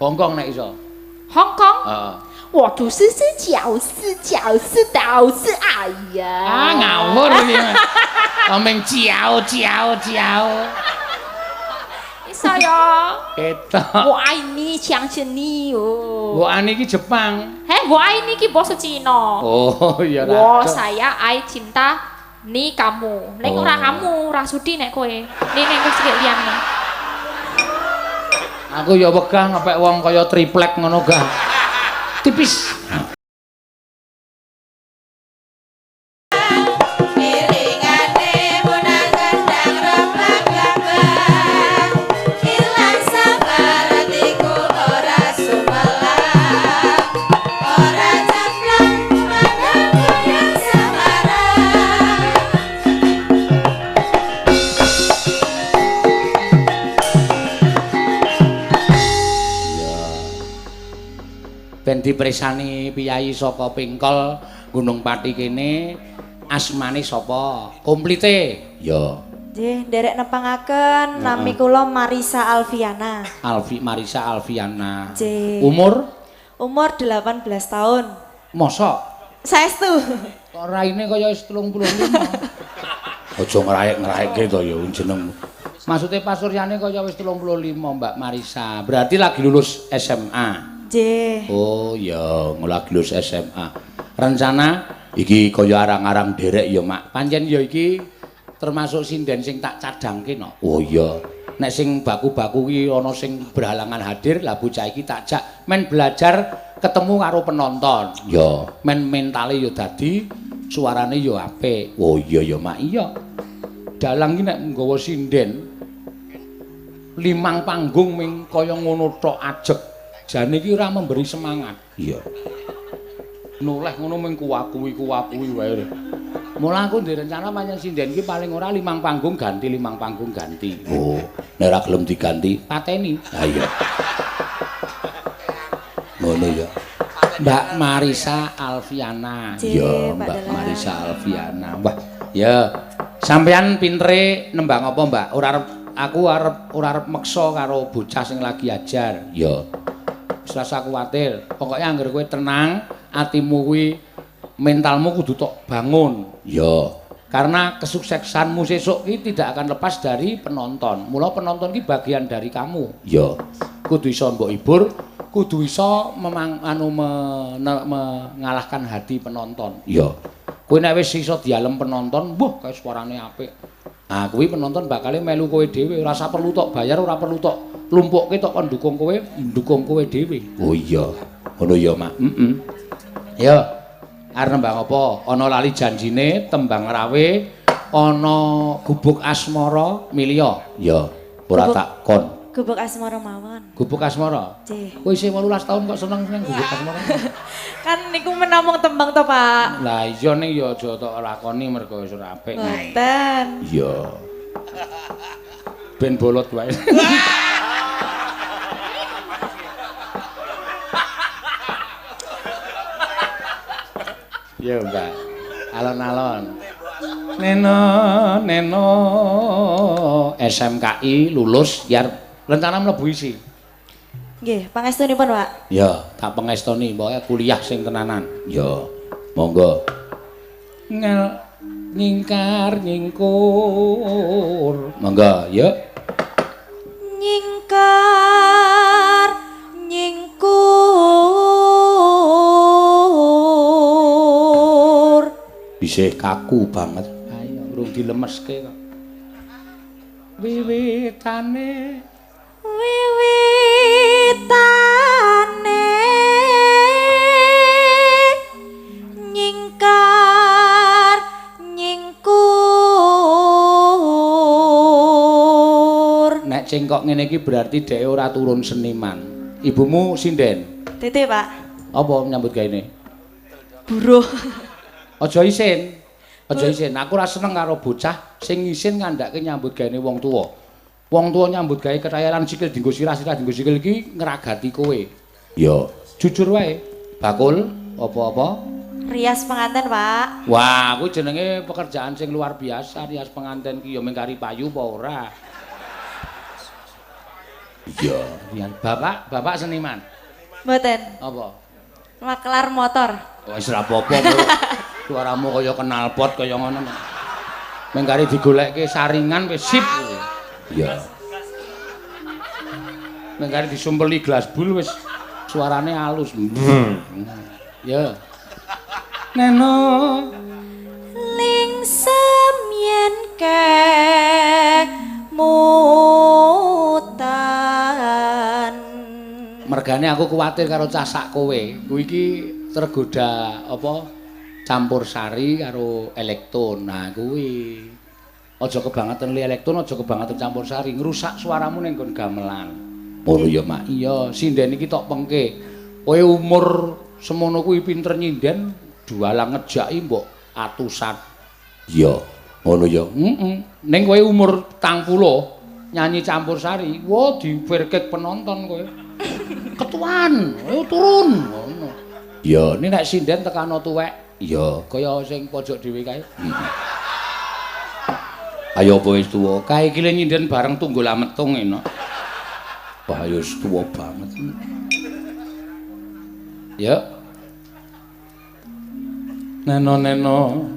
Hongkong nek iso. Hongkong? Heeh. 我主是饺子，饺子都是哎呀！ Ah ngawur iki. Omeng ciao. Iso ya. Ketok. 我爱你，相信你哦。 Wo ani iki Jepang. Heh, 我爱你ki bahasa Cina. Oh, ya Wo rada. saya ai cinta ni kamu. Nek ora kamu, ora sudi nek kowe. Nek wis sik liyane. Aku ya wegah ngepek wong kaya triplek ngono gah. Tipis. Ben dipresani piyai saka Pingkol Gunung Pati kene asmane sapa? Komplite. Ya. Nggih, nderek nepangaken nami kula Marisa Alfiana. Marisa Alfiana. Nggih. Umur? Umur 18 tahun. Mosok Saestu. kok raine kaya wis 35. Aja ngraek-ngraekke to ya jeneng. Maksude pasuryane kaya wis 35 Mbak Marisa. Berarti lagi lulus SMA. Nggih. Oh ya, lagi lulus SMA. Rencana iki kaya arang-arang derek ya, Mak. Pancen ya iki termasuk sinden sing tak cadangke no. Oh iya. Nek sing baku-baku ki ana sing berhalangan hadir, lah bocah iki tak jak men belajar ketemu karo penonton. Ya, men mentale ya dadi, suarane ya apik. Oh iya ya, Mak. Iya. Dalang ki nek nggawa sinden 5 panggung ming kaya ngono tok ajeg. Jane iki ora memberi semangat. Iya. Noleh ngono mung kuwi wae. Mula aku ndek rencana pancen sinden iki paling ora 5 panggung ganti 5 panggung ganti. Oh, nek ora gelem diganti pateni. Ha iya. Ngono ya. Mbak Marisa Alfiana. Iya, Mbak Marisa Alfiana. Wah, ya. Sampeyan pintere nembang apa, Mbak? Ora arep meksa karo bocah sing lagi ajar. Ya. Rasa kuwatir. Pokoknya anggar kowe tenang, atimu kuwi mentalmu kudu tok bangun. Ya. Karena kesuksesanmu sesuk iki tidak akan lepas dari penonton. Mula penonton iki bagian dari kamu. Ya. Kudu iso mbok hibur, kudu iso mengalahkan hati penonton. Ya. Kowe nek wis iso dialem penonton, wah kae suarane apik. Nah, kuwi penonton bakal melu kowe dhewe, ora perlu tok bayar, ora perlu tok lumpukke tok kon ndukung kowe dhewe. Oh iya. Ngono ya, Mak. Heeh. Ya. Arep nembang apa? Ana lali janjine, tembang rawe, ana gubuk asmara milya. Ya. Ora tak kon. Gubuk asmara mawon. Gubuk asmara? Nggih. Kowe isih 18 tahun kok seneng gubuk asmara. Kan niku menamung tembang to, Pak. Lah iya ning ya aja tok lakoni mergo wis ora apik. Mboten. Iya. Ben bolot wae. Ya, Mbak. Alon-alon. Neno SMKI lulus yar rencana mlebu isi. Nggih, pangestunipun, Pak. Ya, tak pengestoni pokoke kuliah sing tenanan. Ya, monggo. Nyingkar nyingkur. Monggo, ya. Nyingkar nyingkur. Bisih kaku banget. Ayo, urung dilemeske kok. Wiwitane nyingkar nyingkur. nek cengkok ngene iki berarti dhek ora turun seniman. Ibumu sinden. Tete, Pak. Apa nyambut gaene? Buruh. Aja isin. Aja isin. Aku ora seneng karo bocah sing isin ngandhake nyambut gaene wong tuwa. Wong tuwa nyambut gawe ketayaran sikil dinggo sirah-sirah dinggo sikil iki ngragati kowe. Ya, jujur wae. Bakul apa-apa? Rias penganten, Pak. Wah, kuwi jenenge pekerjaan sing luar biasa. Rias penganten ki ya mung kari payu apa ora? Iya, Rian. Bapak seniman. Mboten. Apa? Makelar motor. Wis ora apa-apa. Suaramu kaya knalpot kaya ngono. Mengkari digolekke saringan wis sip. Iya. Mengkari disumpeli gelas bul wis suarane halus. Ya. Neno Ling semyen kek mutan. mergane aku kuwatir karo cah sak kowe. Kuwi iki tergoda apa campur sari karo elektron. Nah kuwi aja kebangetan li elektron, aja kebangetan campur sari, ngrusak suaramu ning nggon gamelan. Ngono ya, Mak. Iya, sinden iki tok pengke. Kowe umur semono kuwi pinter nyinden, dualang ngejaki mbok atusan. Iya, ngono ya. Ning kowe umur 40 nyanyi campur sari, wah dipirkek penonton kowe. Ketuan, ayo turun ngono. Ya, ini nek sinden tekano tuwek. Ya, kaya sing pojok dhewe kae. Ayo apa wis tuwa? Kae iki nyinden bareng Tunggul Ametung enak. Wah, ya wis tuwa banget. Ya. Neno-neno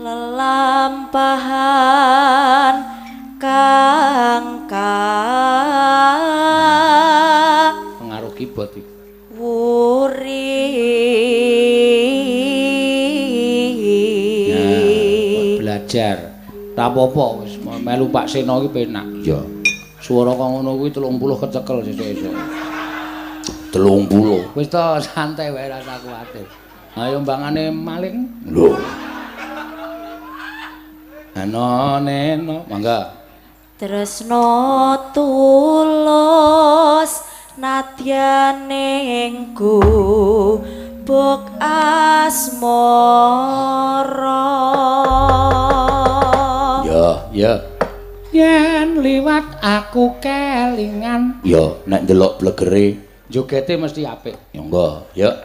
Lelampahan kangkang pengaruh keyboard iki. wuri Ya, belajar. Tak apa-apa wis melu Pak Seno iki penak. Ya. Suara kok ngono kuwi 30 kecekel sesuk-esuk. 30. Wis to santai wae ora usah kuwatir. Ayo mbangane maling. Lho. Ano neno, mangga. tresno tulus nadyane gubuk asmara. Ya. Yen liwat aku kelingan. Ya, nek ndelok blegere jogete mesti apik. Ya nggo, ya.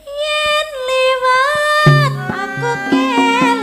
Yen liwat aku kelingan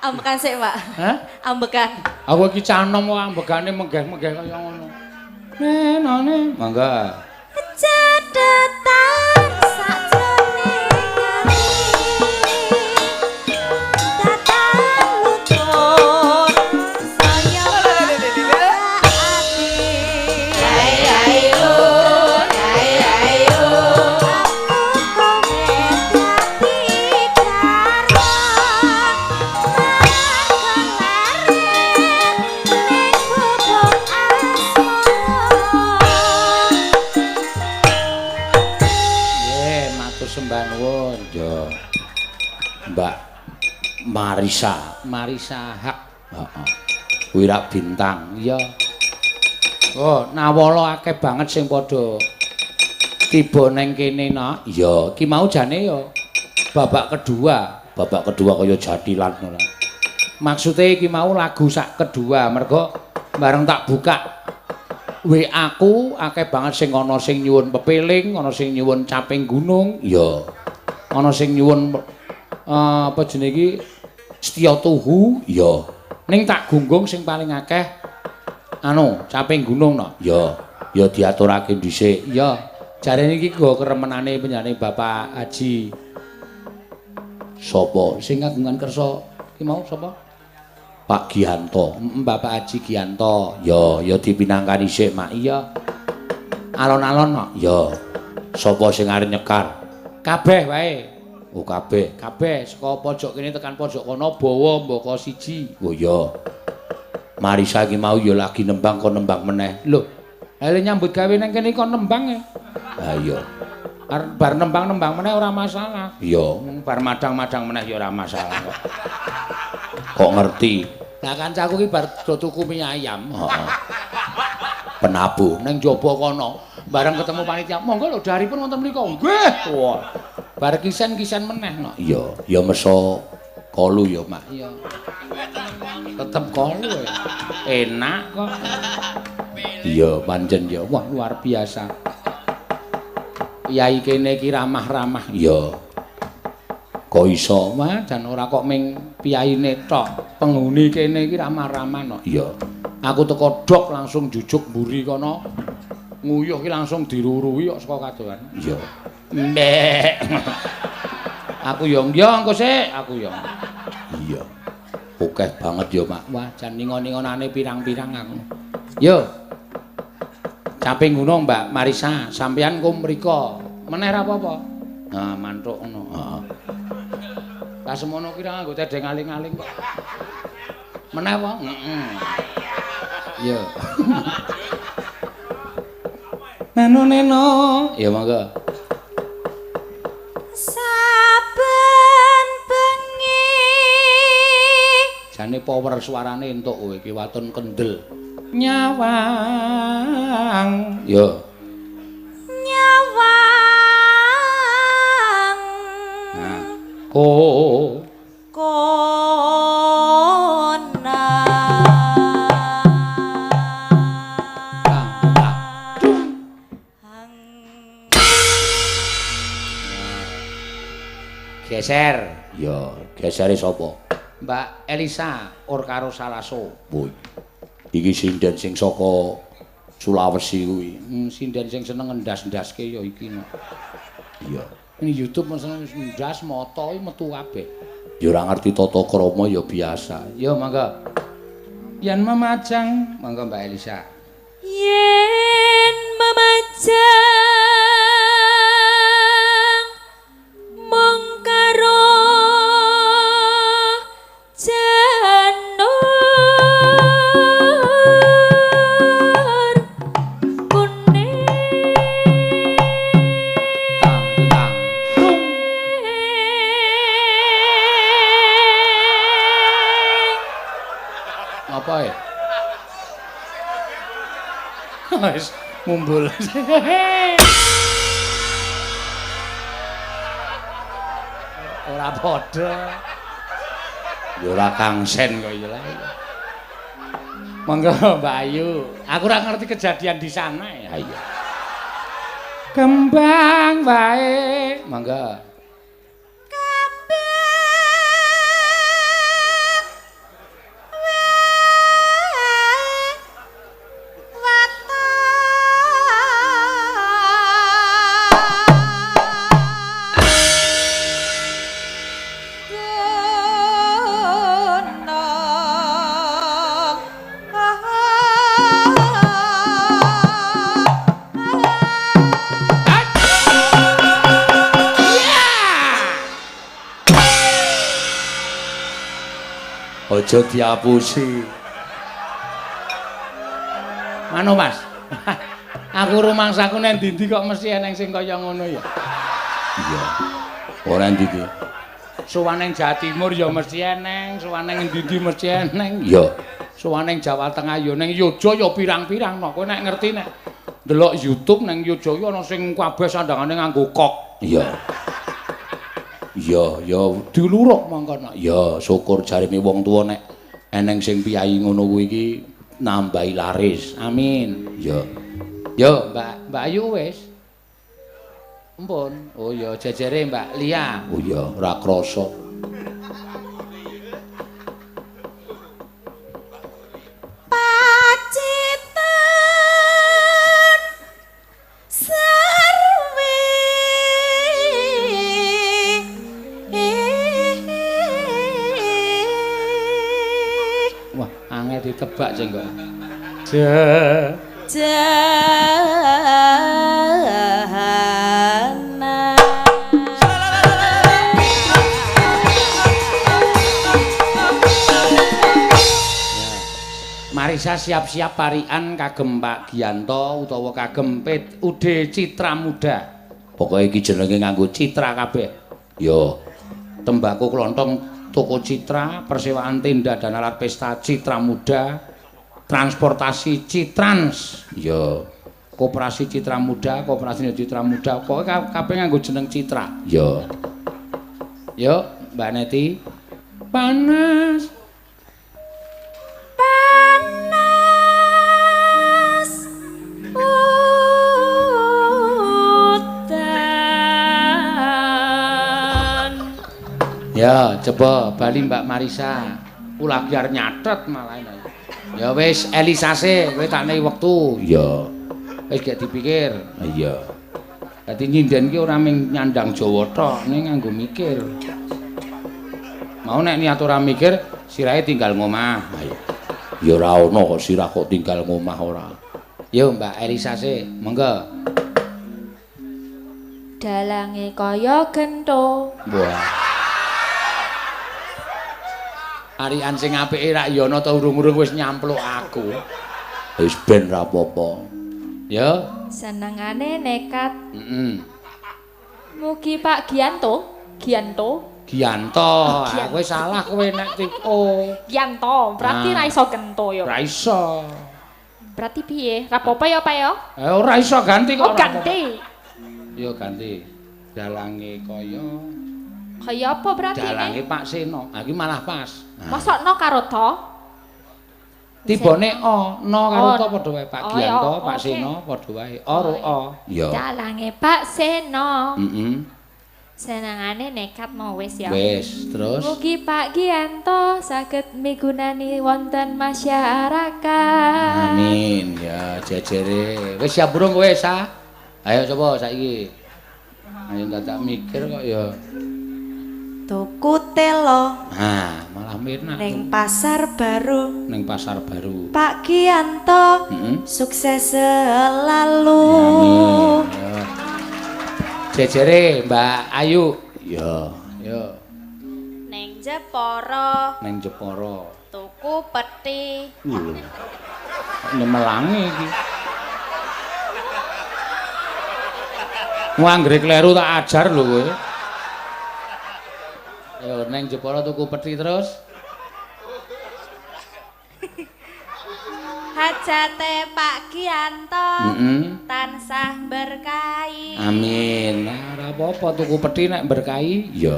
Ambekan sik, Pak. Hah? Ambekan. Aku iki canom kok ambegane menggeh-menggeh kaya ngono. Nenone, mangga. Cadetan sakjroning datang luntur saya ati ayo aku kowe dadi karo makan ning bubuk Matur sembah nuwun, yo. Mbak Marisa Hak. Heeh. Wira Bintang, iya. Oh, nawala akeh banget sing padha tiba ning kene nak. Iya, iki mau jane yo babak kedua kaya jadilan ngono. Maksude iki mau lagu sak kedua, mergo bareng tak buka WA ku akeh banget sing ana sing nyuwun pepeling, ana sing nyuwun caping gunung, iya. Ana sing nyuwun apa jenenge iki Setya Tuhu, iya. Ning tak gunggung sing paling akeh anu, caping gunung no. Ya, ya diaturake dhisik. Ya, jarene iki go keremenane penyanyi Bapak Haji. Sopo sing kagungan kersa iki mau sapa? Pak Gianto, Bapak Haji Gianto. Ya dipinangkan isik, Mak. Iya. Alon-alon no. Ya. Sapa sing arep nyekar? Kabeh wae. Oh kabeh saka pojok kene tekan pojok kono bawa mbaka siji. Oh ya. Marisa iki mau ya lagi nembang kok nembang meneh. Lho, lha nyambut gawe nang kene kok nembang e. Ha iya. Bar nembang-nembang meneh ora masalah. Iya, bar madang-madang meneh ya ora masalah kok. Kok ngerti? Lah kancaku iki bar do tuku mie ayam. Heeh. Penabuh ning jaba kono. Bareng ketemu panitia, monggo lho daripun wonten mriku. Nggih. Wah. Bar kisen-kisen meneh no. Iya, ya meso kolu ya, Mak. Iya. Tetep kolu ya. Enak kok. Iya, pancen ya. Wah, luar biasa. Yai kene iki ramah-ramah. Iya. Kok iso, Mas? Dan ora kok ming piyaine tok. Penghuni kene iki ramah-ramah no. Iya. Aku teko dok langsung jujuk mburi kono. Nguyuh ki langsung dirurui kok saka kadohan. Iya. Mbek. Aku yo engko sik, aku yo. Iya. Akeh banget yo, Mak. Wah, jan ningon-ningonane pirang-pirang aku. Yo. Caping gunung, Mbak Marisa, sampeyan ku mriko. Meneh ra apa-apa. Nah, mantuk ngono. Heeh. Lah semono ki ra nganggo tedeng aling-aling kok. Meneh apa? Heeh. Yo. Neno. Ya monggo. Saben bengi jane power suarane entuk kowe iki waton kendel. Nyawang. Yo. nyawang Nah. kona Geser. Ya, gesere sapa? Mbak Elisa or karo Salaso. Woi. Iki sinden sing saka Sulawesi kuwi. Sinden sing seneng ndas-ndaske ya iki no. Iya. Ini YouTube mesen ndas moto metu kabeh. Ya ora ngerti tata krama ya biasa. Ya mangga. Yen memajang, mangga Mbak Elisa. yen memajang mung karo janur kuning Tang. Apa ya? Wis mumbul. Ora padha. Ya ora kangsen kok ya lah. Monggo Mbak Ayu. Aku ora ngerti kejadian di sana ya. Ayo. Kembang bae. Monggo. Aja diapusi. Manu Mas. Aku rumangsaku nang ndi kok mesti eneng sing kaya ngono ya. Iya. Ora ndi. Suwaning Jawa Timur ya mesti eneng, suwaning ndi mesti eneng. Iya. Suwaning Jawa Tengah ya ning Yojo ya pirang-pirang no. Kowe nek ngerti nek delok YouTube nang Yojo ana sing kabeh sandangane nganggo kok. Iya. Iya, ya diluruk mangkono. Ya syukur jarine wong tuwa nek eneng sing piyai ngono kuwi iki nambahi laris. Amin. Ya. Yo, Mbak Ayu wis. Ampun. Oh ya jejere Mbak Lia. Oh ya, ora krasa. Pacitan sarwe Wah, angel ditebak jenggo. Jahana Marisa siap-siap parian kagem Pak Giyanto utawa kagem Ude Citra Muda. Pokoke iki jenenge nganggo citra kabeh. Yo. Tembako klontong toko citra, persewaan tenda dan alat pesta Citra Muda, transportasi Citrans. Yo. Koperasi Citra Muda, Koperasi Citra Muda, pokoke kabeh nganggo jeneng Citra. Yo. Yo, Mbak Neti. Panas. panas udan. Ya, coba bali Mbak Marisa. Kula biar nyatet malah. Ya wis Elisase, kowe tak nehi wektu. Ya. Wis gak dipikir. Iya. Dadi nyinden ki ora mung nyandang Jawa tok, ning nganggo mikir. Mau nek niat ora mikir, sirahe tinggal ngomah. Ayo. Ya ora ono kok sirah kok tinggal ngomah ora. Yo Mbak Elisase, monggo. Dalange kaya gento. Wah. Arian sing apike rak ya ana ta urung-urung wis nyampluk aku. Wis ben ra apa-apa. Ya. Senengane nekat. Heeh. Mugi Pak Giyanto. Giyanto. Kowe salah kowe nek Giyanto, berarti ra iso gento ya. Ra iso. Berarti piye? Ra apa-apa ya, Pak ya? Ora iso ganti kok. Oh, ganti. Yo ganti. Dalange Kaya apa berarti dalange ini? Pak Seno. Iki malah pas. Mosok no karo to? Tibone no karo to padha wae Pak Oh, Giyanto, ya, Pak oke. Seno padha wae. Ro. Ya. Dalange Pak Seno. Heeh. Senengane nekat no wis ya. Wis, terus Mugi Pak Giyanto saged migunani wonten masyarakat. amin ya jejere. Wis siap burung kowe sa? Ayo coba saiki. Ayo tak mikir kok ya. Tuku telo Nah, malah mirna ning pasar baru. ning pasar baru. Pak Giyanto Heeh. sukses selalu. Amin. Ya. Jejere Mbak Ayu. Ya, ya. Ning Jepara Ning Jepara. tuku peti. Nemelangi iki. Wah, anggere kleru tak ajar lho kowe. Ayo ning Jepara tuku peti terus. Hajate Pak Giyanto tansah berkahi. Amin. Nah, ora apa-apa tuku peti nek berkahi. Ya.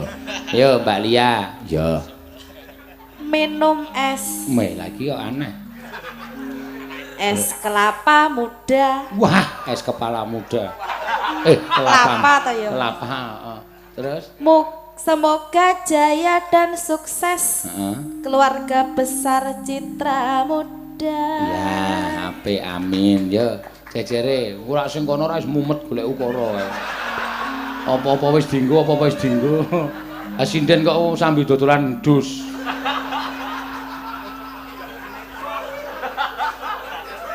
Yo Mbak Lia. Ya. Minum es. Meh lagi kok aneh. Es kelapa muda. Wah, es kepala muda. Kelapa toh ya? Kelapa, heeh. Terus? Semoga jaya dan sukses Heeh. keluarga besar Citra Muda. Ya, apik amin. Ya, jejere, ora sing kono ora wis mumet golek ukara kae. Apa-apa wis dienggo, apa-apa wis dienggo. Ah sinden kok sambil dodolan dus.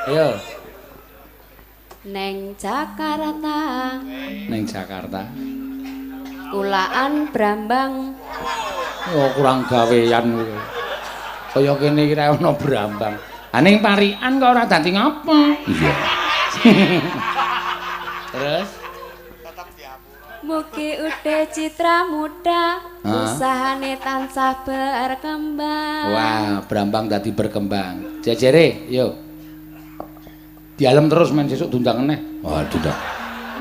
Ayo, Neng Jakarta, ning Jakarta. kulaan Brambang, Oh, kurang gawean kowe. Kaya kene iki ra ono Brambang. Ha ning Parikan kok ora dadi ngapa? Iya. Terus Mugi udah citra muda, usahane tansah berkembang. wah, Brambang dadi berkembang. Jejere, yo. Dialem terus men sesuk dundang meneh. Wah, dundang.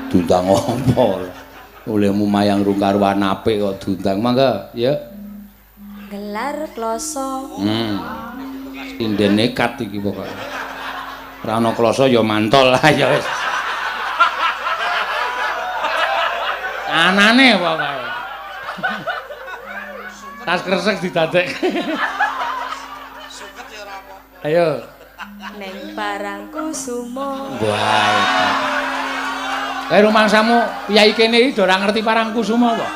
Dundang opo? Olehmu mayang rung karuan apik kok dundang. Mangga, yo. Gelar kloso. Sinden nekat iki pokoke. Ora ana kloso ya mantol lah ya wis. Anane pokoke. Tas kresek didadek. Ayo. Neng barangku sumo. Wah. Kae rumangsamu yai kene iki ora ngerti parang kusuma apa?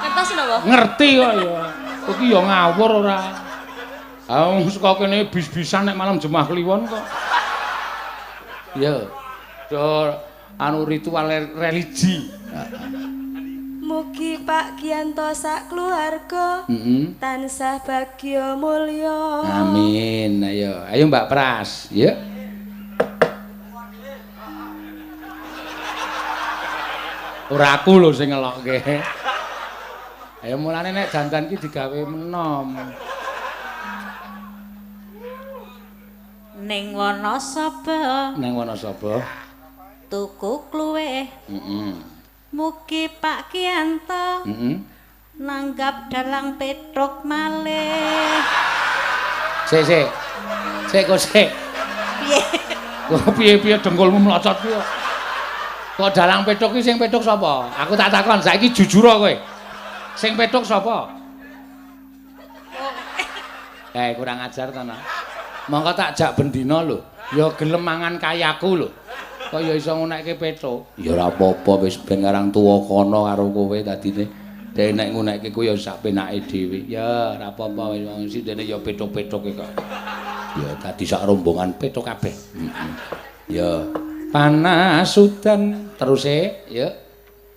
Ngertos napa? Ngerti kok ya. Kok iki ya ngawur ora. Ah wong saka kene bis-bisan nek malam Jumat Kliwon kok. Ya. Do anu ritual religi. Mugi Pak Gianto sak keluarga tansah bagya mulya. Amin. Ayo, ayo Mbak Pras, ya. Ora aku lho sing ngelokke. Ayo mulane nek dandan ki digawe menom. Ning Wonosaba Neng Wonosaba. tuku kluwe. Mugi Pak Gianto nanggap dalang petruk malih. Sik. Sik kok sik. Piye? Kok piye-piye dengkulmu mlocot ki kok. Kok dalang petruk ki sing petruk sapa? Aku tak takon, saiki jujur kowe. Sing petruk sapa? Kurang ajar to, Nak. Mongko tak jak bendina lho. Ya gelem mangan kayaku lho. Kok ya iso ngunekke petruk. Ya ora apa-apa wis ben karang tuwa kono karo kowe dadine. Dene nek ngunekke ku ya sak penake dhewe. Ya ora apa-apa wis wong sindene ya petruk-petruke kok. Ya dadi sak rombongan petruk kabeh. Ya panas udan terus ya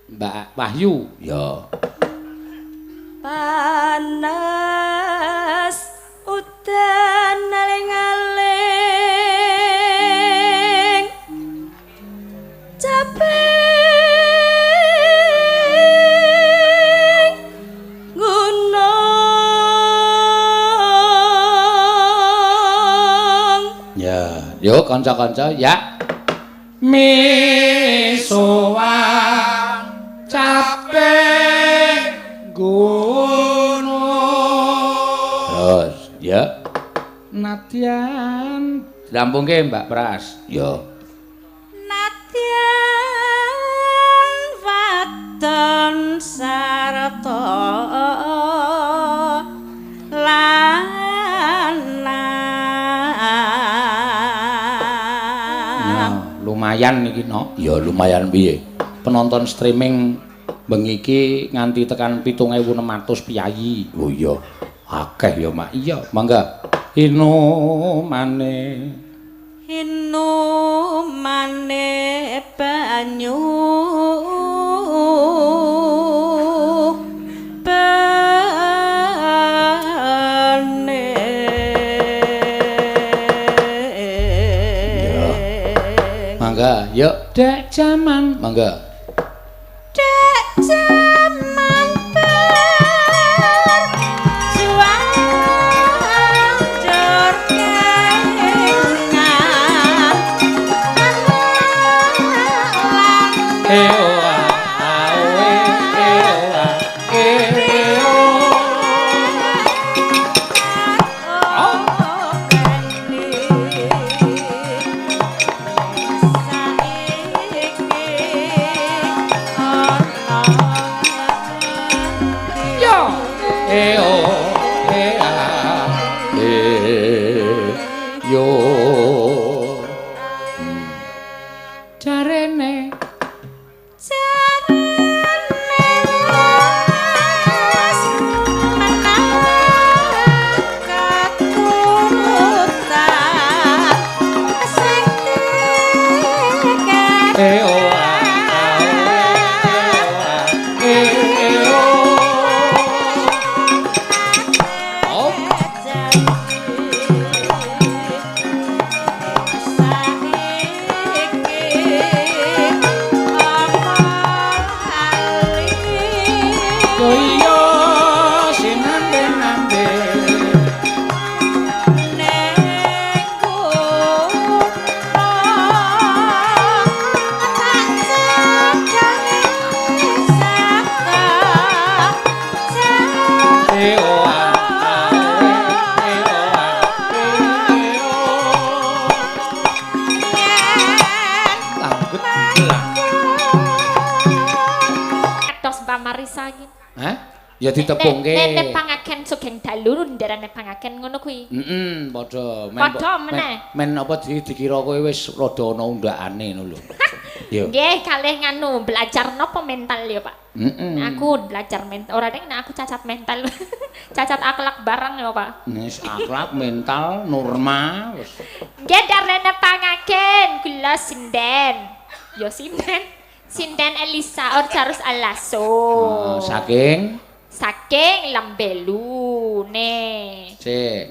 Mbak Wahyu ya. Panas udan aling-aling capek gunung. Ya, yuk kanca-kanca ya. Misowan capek gunung. Terus ya. Nadyan rampungke Mbak Pras. Ya. Nadyan wadon sarta Lumayan iki no. Ya lumayan piye. Penonton streaming bengi iki nganti tekan 7.600 piyayi. Oh iya. Akeh ya Mak. Iya, mangga. Inu maneh banyu mangga, yuk dek jaman, mangga. Dek jaman berjuang kengan Ewa, awe, ewa, Ya ditepungke. Nek nepangaken sugeng dalu ndereng nepangaken ngono kuwi. Padha. Padha meneh. Men apa dikira kowe wis rada ana undakane ngono lho. Yo. Nggih, kalih nganu belajar napa mental ya, Pak? Aku belajar mental. Ora nek aku cacat mental. Cacat akhlak barang ya, Pak. Wis akhlak, mental, norma wis. Nggih, darane nepangaken kula sinden. Yo sinden. Sinden Elisa Orcarus Alaso. Saking Lambelu ne. Sik.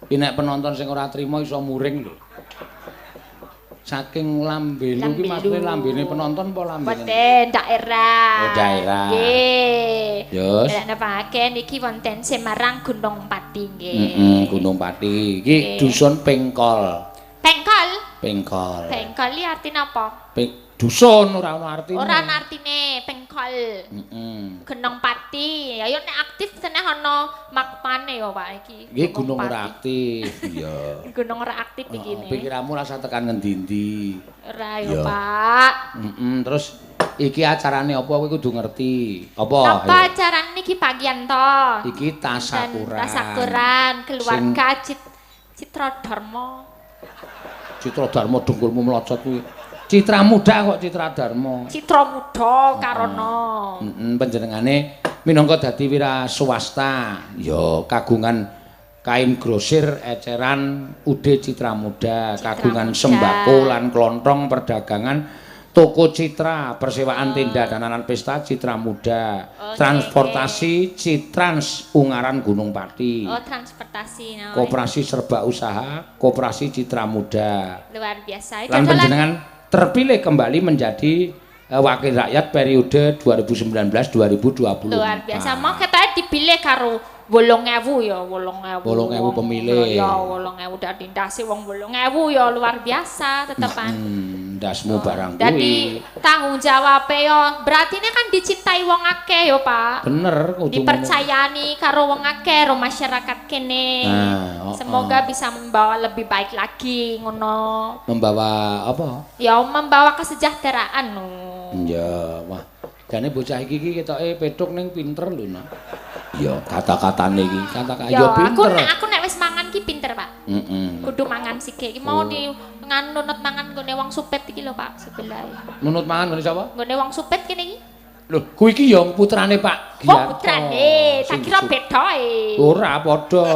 Iki nek penonton sing ora trima iso muring lho. Saking Lambelu iki maksudnya lambene penonton apa lambene? Wonten daerah. Oh, daerah. Nggih. Yus. Nek nepangaken iki wonten Semarang Gunung Pati nggih. Gunung Pati. Iki dusun Pengkol. Pengkol. Pengkol. Pengkol iki artine apa? Dusun ora ono artine. Ora ana artine Pengkol. Gunung Pati. Ya yo nek aktif seneh ana makmane ya Pak iki. Nggih gunung ora aktif. Iya. Gunung ora aktif iki ne. Pikiranmu rasa tekan ngendi-endi. Ora ya Pak. Terus iki acarane apa kowe kudu ngerti. Apa acarane iki bagian to? Iki tasakuran. Tasakuran keluarga Citra Dharma. Citra Dharma dengkulmu mlocot kuwi. Citra Muda kok Citra Dharma. Citra Muda Karana. Panjenengane minangka dadi wira swasta, ya kagungan kain grosir eceran Ude Citra Muda, kagungan sembako lan klontong perdagangan toko Citra, persewaan tenda dananan pesta Citra Muda, transportasi Citrans Ungaran Gunung Pati. Oh, transportasi. No. Koperasi serba usaha, Koperasi Citra Muda. Luar biasa. Lan panjenengan terpilih kembali menjadi wakil rakyat periode 2019-2024. Luar biasa. Mau ketoke dipilih karo 8.000 ya, 8.000 pemilih. Ya, 8.000 dadi ndase wong 8.000 ya luar biasa tetepan. Ndasmu barang kuwi. Dadi tanggung jawab ya berarti ini kan dicintai wong akeh ya, Pak. Bener kudu dipercayani karo wong akeh karo masyarakat kene. Semoga bisa membawa lebih baik lagi ngono. Membawa apa? Ya membawa kesejahteraan no. Ya, wah. Jane bocah iki ketoke petuk ning pinter lho, Nak. Ya, kata-katane iki, kata-kata ya pinter. Aku nek wis mangan ki pinter, Pak. Kudu mangan sithik. Iki mau di nganut mangan nggone wong supet iki lho, Pak, sebelah. Nunut mangan nggone sapa? Nggone wong supet kene iki. Lho, kuwi iki ya putrane Pak Giyanto. Oh, putrane. Tak kira beda e. Ora padha.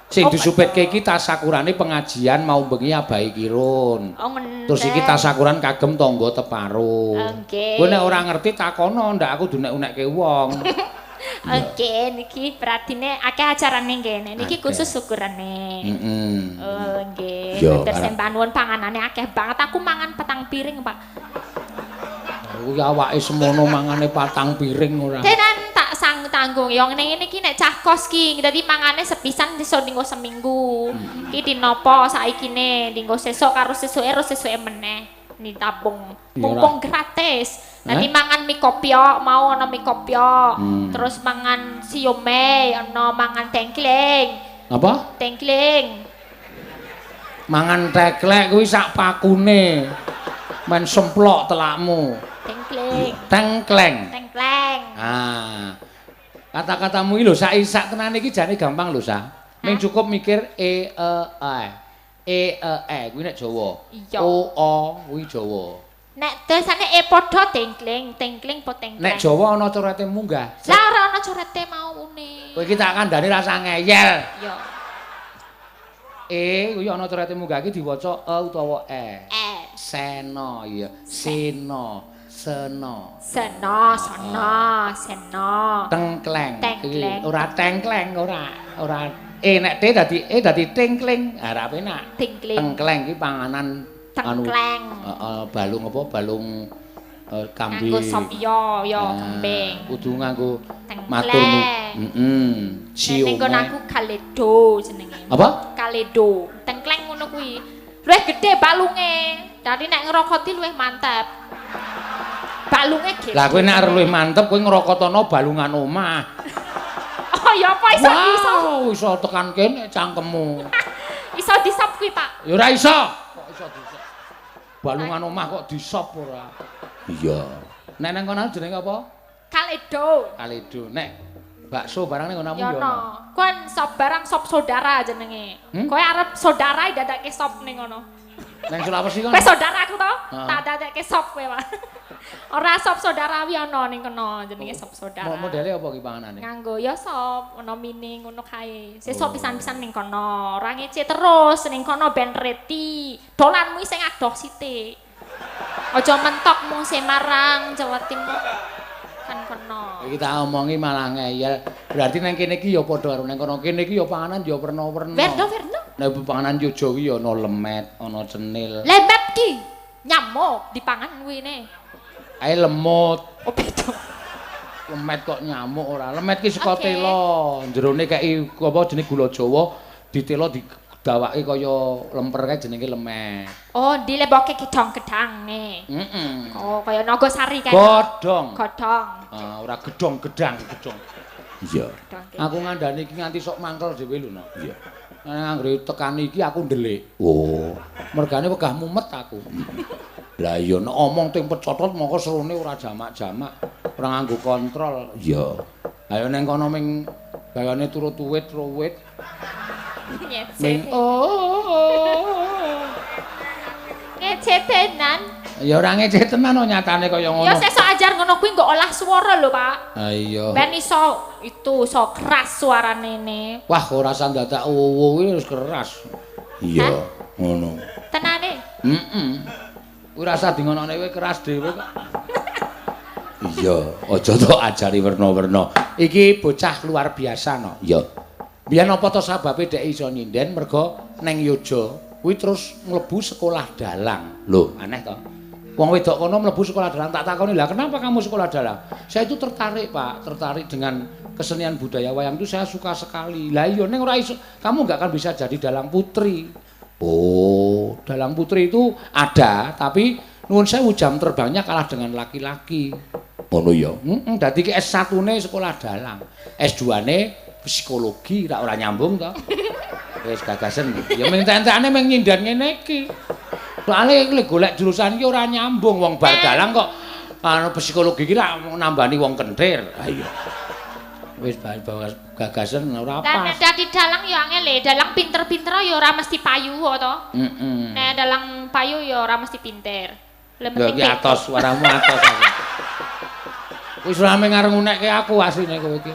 Sing disupetke iki tasakurane pengajian mau bengi abahe kirun. Oh, ngene. Terus iki tasakuran kagem tangga teparo. Nggih. Kowe nek ora ngerti takono, ndak aku dunek-unekke wong. Oke, niki beratine akeh acarane ngene. Niki khusus syukurane. Oh, nggih. Terus sembah nuwun panganane akeh banget. Aku mangan 4 piring, Pak. Kuwi awake semono mangane 4 piring ora. Tenan tak tanggung. Ya ngene iki nek cah kos ki, dadi mangane sepisan iso dinggo seminggu. Iki dinopo saikine dinggo sesuk karo sesuke meneh. Ditabung. Mumpung gratis. Nanti mangan mie kopiok, mau ana mie kopiok. Terus mangan siomay, ana mangan tengkleng. Apa? Tengkleng. Mangan teklek kuwi sak pakune. Men semplok telakmu. Tengkleng. Tengkleng. Tengkleng. Kata-katamu iki lho sak tenane iki jane gampang lho, Sa. Ming cukup mikir e kuwi nek Jawa. O kuwi Jawa. Nek tulisane padha tengkleng po tengkleng. Nek Jawa ana corete munggah. Lah ora ana corete maune. Kowe iki tak kandhani rasa ngeyel. Yo. Kuwi ana corete munggah iki diwaca utawa e. Seno ya, seno, seno. Seno. Tengkleng. Tengkleng. Ora tengkleng, ora. Nek dadi tengkleng. Arep enak. Tengkleng iki panganan tengkleng. Balung apa? Balung kambing. Nganggo sop yo kambing. Kudu nganggo matur Ning nggon aku kaledo jenenge. Apa? Kaledo. Tengkleng ngono kuwi. Luwih gedhe balunge. Dadi nek ngrokoti luwih mantep. Balunge gedhe. Lah kowe nek arep luwih mantep kowe ngrokotno balungan omah. Oh ya apa iso tekan kene cangkemmu. Iso disop kuwi, Pak. Ya ora iso. Kok iso disop? Balungan omah kok disop ora? Iya. Nek nang kono jenenge apa? Kaledo. Kaledo. Nek Bakso barang ning ngono Ya yo. ono. Kon sop barang sop saudara jenenge. Kowe arep saudara dadakke sop ning ngono. Nang Sulawesi kan. Kowe saudaraku to? Heeh. Tak dadakke sop kowe, Pak. Ora sop saudara wi ono ning kono jenenge sop saudara. Modele apa ki panganane? Nganggo ya sop, ono mini ngono kae. Sesuk pisan-pisan ning kono. Ora ngece terus ning kono ben reti. Dolanmu sing adoh sithik. Aja mentok mung Semarang, Jawa Timur. Kan kono. Iki tak omongi malah ngeyel. Berarti nang kene iki ya padha karo nang kono kene iki ya panganan ya werna-werna. Verno. Nek panganan yo Jawa ya ana lemet, ana cenil. Lemet ki nyamuk dipangan kuwi ne. Ae lemut. Oh beda. Lemet kok nyamuk ora. Lemet ki saka Oke. tela. Jerone kei apa jenenge gula Jawa ditela didawake kaya lemper kae jenenge lemet. Oh, dilebokke gedang-gedang ne. Heeh. Oh, kaya Nagosari kae. Godhong. Godhong. Ah, ora gedhong, gedang, gedhong. Iya. Gedhong ki. Aku ngandani iki nganti sok mangkel dhewe lho, Nok. Iya. Nang anggere tekani iki aku ndelik. Oh, mergane wegah mumet aku. Lah iya nek omong ting pecotot moko serone ora jamak-jamak, ora nganggo kontrol. Iya. Ayo ning kono ming gayane turu tuwit-ruwit. Ming Ngece tenan. Ya ora ngece tenan kok nyatane kaya ngono. Ya sesuk ajar ngono kuwi nggo olah swara lho, Pak. Ah iya. Ben iso iso keras suarane ne. Wah, ora usah dadak kuwi wis keras. Iya, ngono. Tenane. Heeh. Ora usah dingonone kowe keras dhewe kok. Iya, aja tok ajari werna-werna. Iki bocah luar biasa no. Iya. Biyen apa to sababe dhek iso nyinden mergo neng Yojo kuwi terus mlebu sekolah dalang. Lho, aneh to. Wong wedok kono mlebu sekolah dalang tak takoni, "Lah kenapa kamu sekolah dalang?" Saya itu tertarik, Pak, tertarik dengan kesenian budaya wayang itu saya suka sekali. Lah iya ning ora iso, kamu enggak akan bisa jadi dalang putri. Oh, dalang putri itu ada, tapi nuwun sewu jam terbangnya kalah dengan laki-laki. Ngono ya. Heeh, dadi ki S1-ne sekolah dalang. S2-ne psikologi, ora nyambung to. Wis gagasen. Ya minta-entane mung nyindan ngene iki. Soale lek golek jurusan iki ora nyambung wong bar dalang kok anu psikologi iki lak nambani wong kentir. Ha iya. Wis gagasen ora Lah nek pas. dadi dalang ya angel e, dalang pinter-pinter ya ora mesti payu to. Heeh. Nek dalang payu ya ora mesti pinter. Lah Ya iki atos, suaramu atos aku. Wis ora mung arep ngunekke aku asline kowe iki.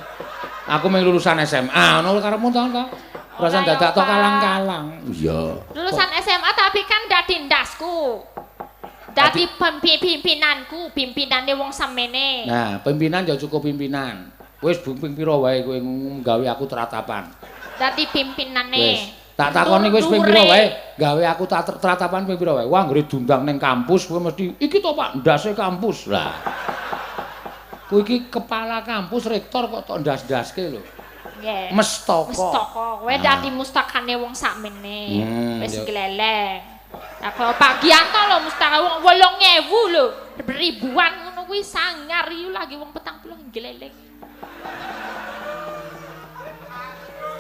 Aku mung lulusan SMA, ngono karepmu to to. Ora usah dadak to kalang-kalang. Iya. Lulusan SMA tapi kan dadi ndasku. Dadi pimpinanku, pimpinane wong semene. Nah, pimpinan ya cukup pimpinan. Wis ping pira wae kowe nggawe aku teratapan. Dadi pimpinane. Wis. Tak takoni wis ping pira wae, gawe aku teratapan ping pira wae. Wah, nggre diundang ning kampus kowe mesti iki to Pak, ndase kampus. Lah. Kowe iki kepala kampus, rektor kok tok ndas-ndaske lho. Nggih. Mestaka. Mustaka. Kowe dadi mustakane wong sakmene. Wis ya. gleleng. Lah kok Pak Gianto lho mustaka wong 8.000 lho. Ribuan ngono kuwi sangar iki lagi wong 40 gleleng.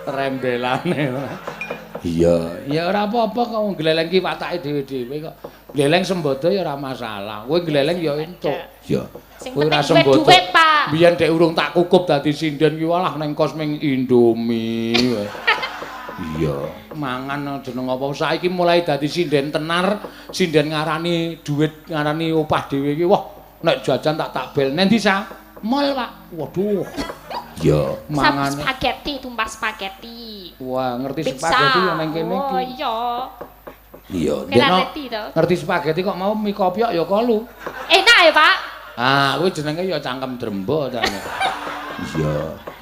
Rembelane. Iya, ya ora apa-apa kok wong gleleng ki watake dhewe-dhewe kok. Gleleng sembodo ya ora masalah. Kowe gleleng ya entuk. Ya. Sing Kowe ora penting sembodo. duit, Pak. Biyen dek urung tak kukup dadi sinden ki walah ning kos ming Indomie. Iya, mangan jeneng apa saiki mulai dadi sinden tenar, sinden ngarani duit, ngarani opah dhewe iki. Wah, nek jajan tak bel. Nen disa? Mall, Pak. Waduh. Iya, mangane. Spaghetti, tumpah spaghetti. Wah, ngerti Pizza. spaghetti ya ning kene Oh iki. iya. Iya, Kira Deno, ngerti to. ngerti spaghetti kok mau mie kopiok ya kolu. Enak ya, Pak? Ah, kuwi jenenge ya cangkem drembo ta. Iya.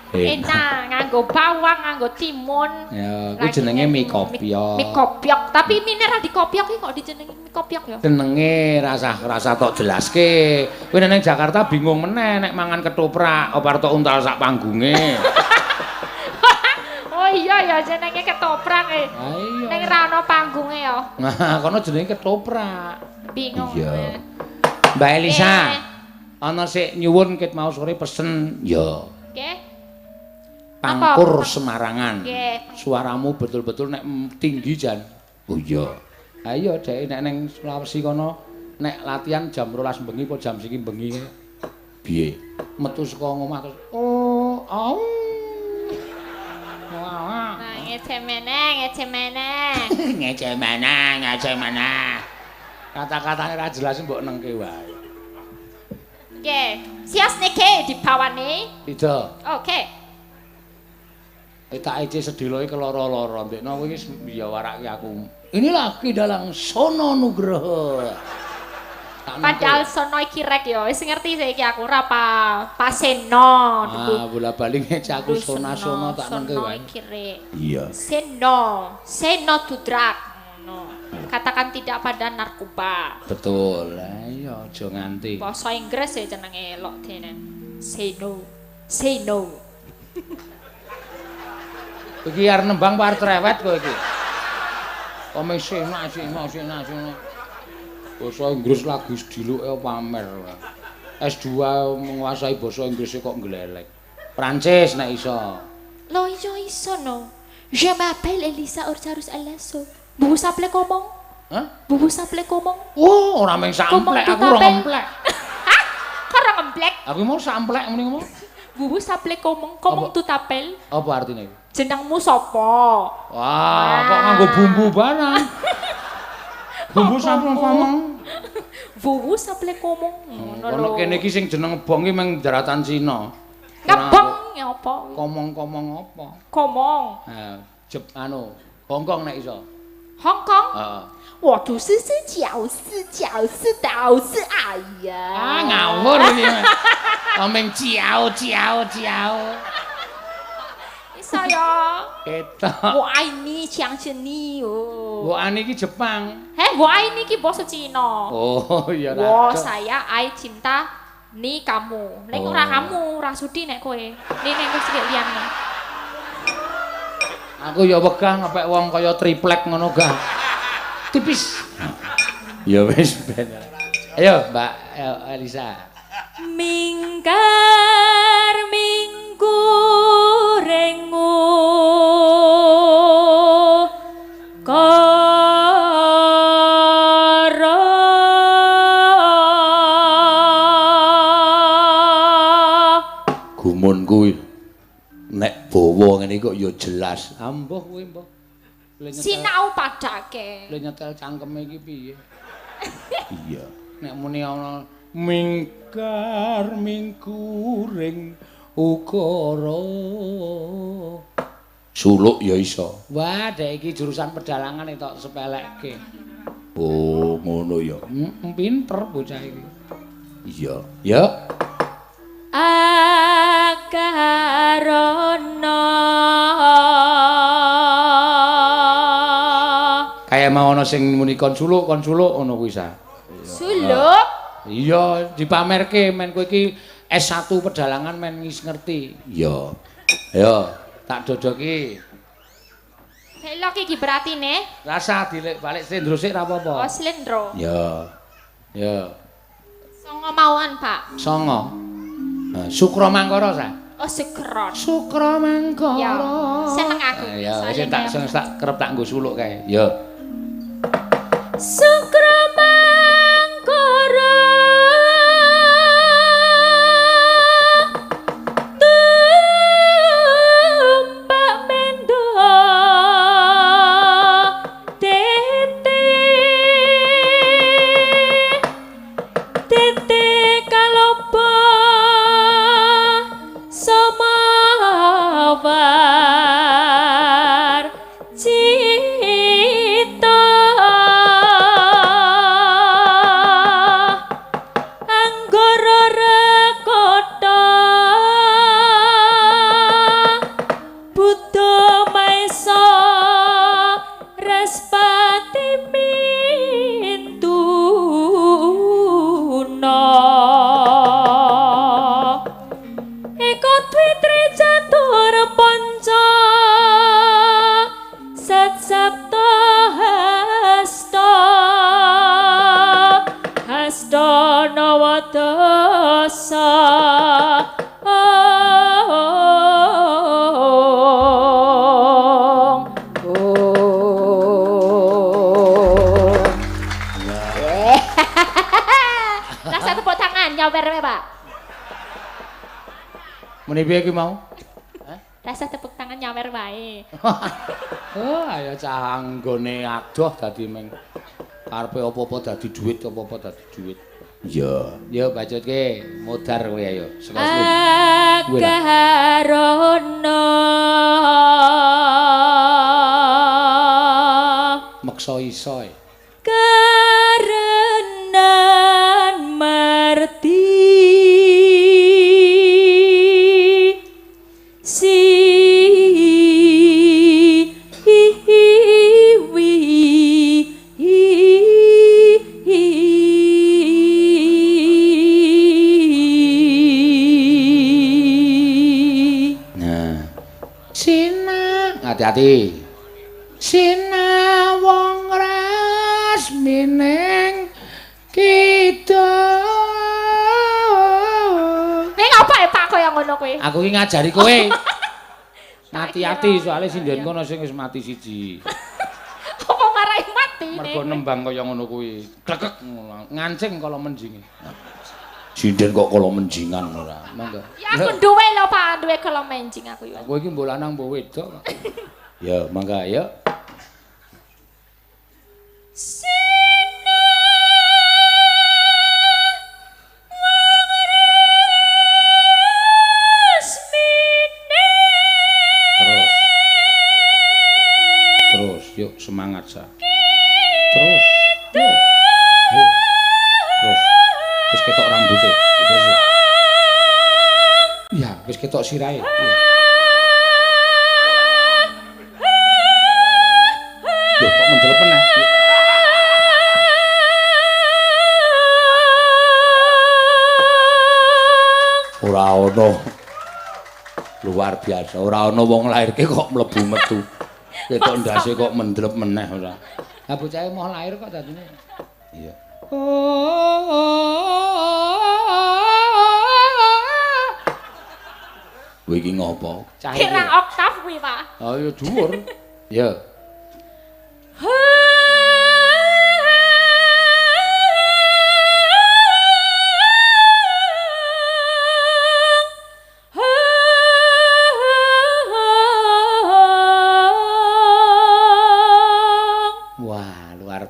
Enak, nganggo bawang, nganggo timun. Ya, kuwi Lagi jenenge mie nganggo kopiok. Mie kopiok, tapi mineral di kopiok iki kok dijenengi mie kopiok ya? Jenenge rasa tok jelaske. Kowe ning Jakarta bingung meneh nek mangan ketoprak, apa tok untal sak panggunge. Oh iya ya jenenge ketoprak e. Ha iya. Ning ra ono panggunge ya. Nah, kono jenenge ketoprak. Bingung. Iya. Mbak Elisa, ana sik nyuwun ket mau sore pesen. Ya. Nggih. Pangkur Apa? Semarangan. Nggih. Suaramu betul-betul nek tinggi jan. Oh iya. Ayo dek nek ning Sulawesi kono nek latihan jam 12 bengi apa jam 1 bengi. Piye? Metu saka omah terus oh, au. Nah, ngece meneh. Ngece mana. Kata-katane ra jelas mbok nengke wae. Oke, sias niki di bawah nih. Tidak. Oke. Tak ece sedilo iki keloro-loro ndekno kowe wis ya warake aku. Inilah Kidalang Sono Nugroho. Padahal sono iki rek ya, wis ngerti saiki aku ora paseno. Bola-bali ngece aku sona-sona tak nengke Sono wae. iki rek. Iya. Seno to drug. Ngono. Katakan tidak pada narkoba. Betul. Lah iya aja nganti. Basa Inggris ya jenenge elok dene. Say no. Iki arep nembang apa arep cerewet kowe iki? Komisina. Basa Inggris lagi diluke pamer. S2 menguasai basa Inggris kok nglelek. Prancis nek iso. Lo iso no. Je m'appelle Elisa Orcharus Alaso. Bubu saple komong. Hah? Bubu saple komong. Oh, ora mung samplek, aku ora ngemplek. Hah? Kok ora ngemplek? Aku mau samplek muni ngomong. Bubu saple komong Apa? tu tapel. Apa artine? Jenengmu sapa? Wah, kok nganggo bumbu barang. Bumbu samplek komong. Bubu saple komong. Ngono Ono lho. kene iki sing jeneng bong iki mung jaratan Cina. Ngebong ya apa? Komong-komong apa? Komong. Hongkong nek iso. Hong Kong. Heeh. 我读是饺子倒是哎呀。 Ngawur iki. Omeng ciao. Iso ya. Ketok. 我爱你相信你哦。 Mbok ani iki Jepang.我爱你ki basa Cina. Oh, iya Wo ra. saya ai cinta ni kamu. Nek Oh. ora kamu, ora sudi nek kowe. Nek wis liyane. Aku ya wegah ngepek wong kaya triplek ngono gah. Tipis. Ya wis ben. Ayo, Mbak Elisa. Mingkar minggu rengu karo Gumun kuwi nek bawa ngene kok ya jelas. Ambuh kuwi, Mbah. Sinau padake. Le nyetel cangkeme iki piye? Iya. Nek muni ana mingkar mingkuring ukara. Suluk ya iso. Wah, dek iki jurusan pedalangan tok sepelekke. Oh, ngono ya. Pinter bocah iki. Iya. Ya. akarana Kayak mau ana sing muni kon suluk ngono kuwi sa. Suluk. Iya, dipamerke men kowe iki S1 pedalangan men wis ngerti. Iya. Ayo, tak dodoki. Delok iki berarti ne. Rasa dilek balik slendro sik ra apa-apa. Oh, slendro. Ya. Ya. Songo mawon, Pak. Songo. Nah, Sukra Mangkara sa. Oh, sekron. Sukra Mangkara. Ya, seneng aku. Ya, wis Soalnya tak dia- tak kerep tak nggo suluk kae. Ya. Sukramangkara tumpak mendo tete kaloba samawar cita anggara rekoto Buddha maesa respati mintuna eko twitri catur panca sat sapta hasta nawadasa Rasa tepuk tangan nyawer wae, Pak. Muni piye iki mau? Rasa tepuk tangan nyawer wae. wae. Oh, ayo cah anggone adoh dadi meng karepe apa-apa dadi dhuwit, apa-apa dadi dhuwit. Iya, yo bacutke modar kowe ayo. Seka Agarono meksa iso. karenan marti hati-hati. Sinawang rasmining kita. Ning apa ya Pak kaya ngono kowe? Aku ki ngajari kowe. Hati-hati soalnya sinden kono sing wis mati siji. Apa marai mati? Mergo nembang kaya ngono kuwi. Glegek ngancing kala menjinge. Sinden kok kala menjingan ora. Mangga. Ya aku duwe lho Pak, duwe kala menjing aku yo. Kowe iki mbok lanang mbok wedok. Ya, mangga ya. Terus, yuk semangat sa. Terus. Yuk. Ayo. Terus. Wis ketok rambutnya. Terus. Iya, wis ketok sirahe. Iya. Loh, kok mendelep meneh? Ora ono. Luar biasa. Ora ono wong lairke kok mlebu metu. Ketok ndase kok mendelep meneh ora. Ha bocahe moh lair kok dadine. Iya. Kowe iki ngopo? Kira oktav kuwi Pak. Oh ya dhuwur. Ya.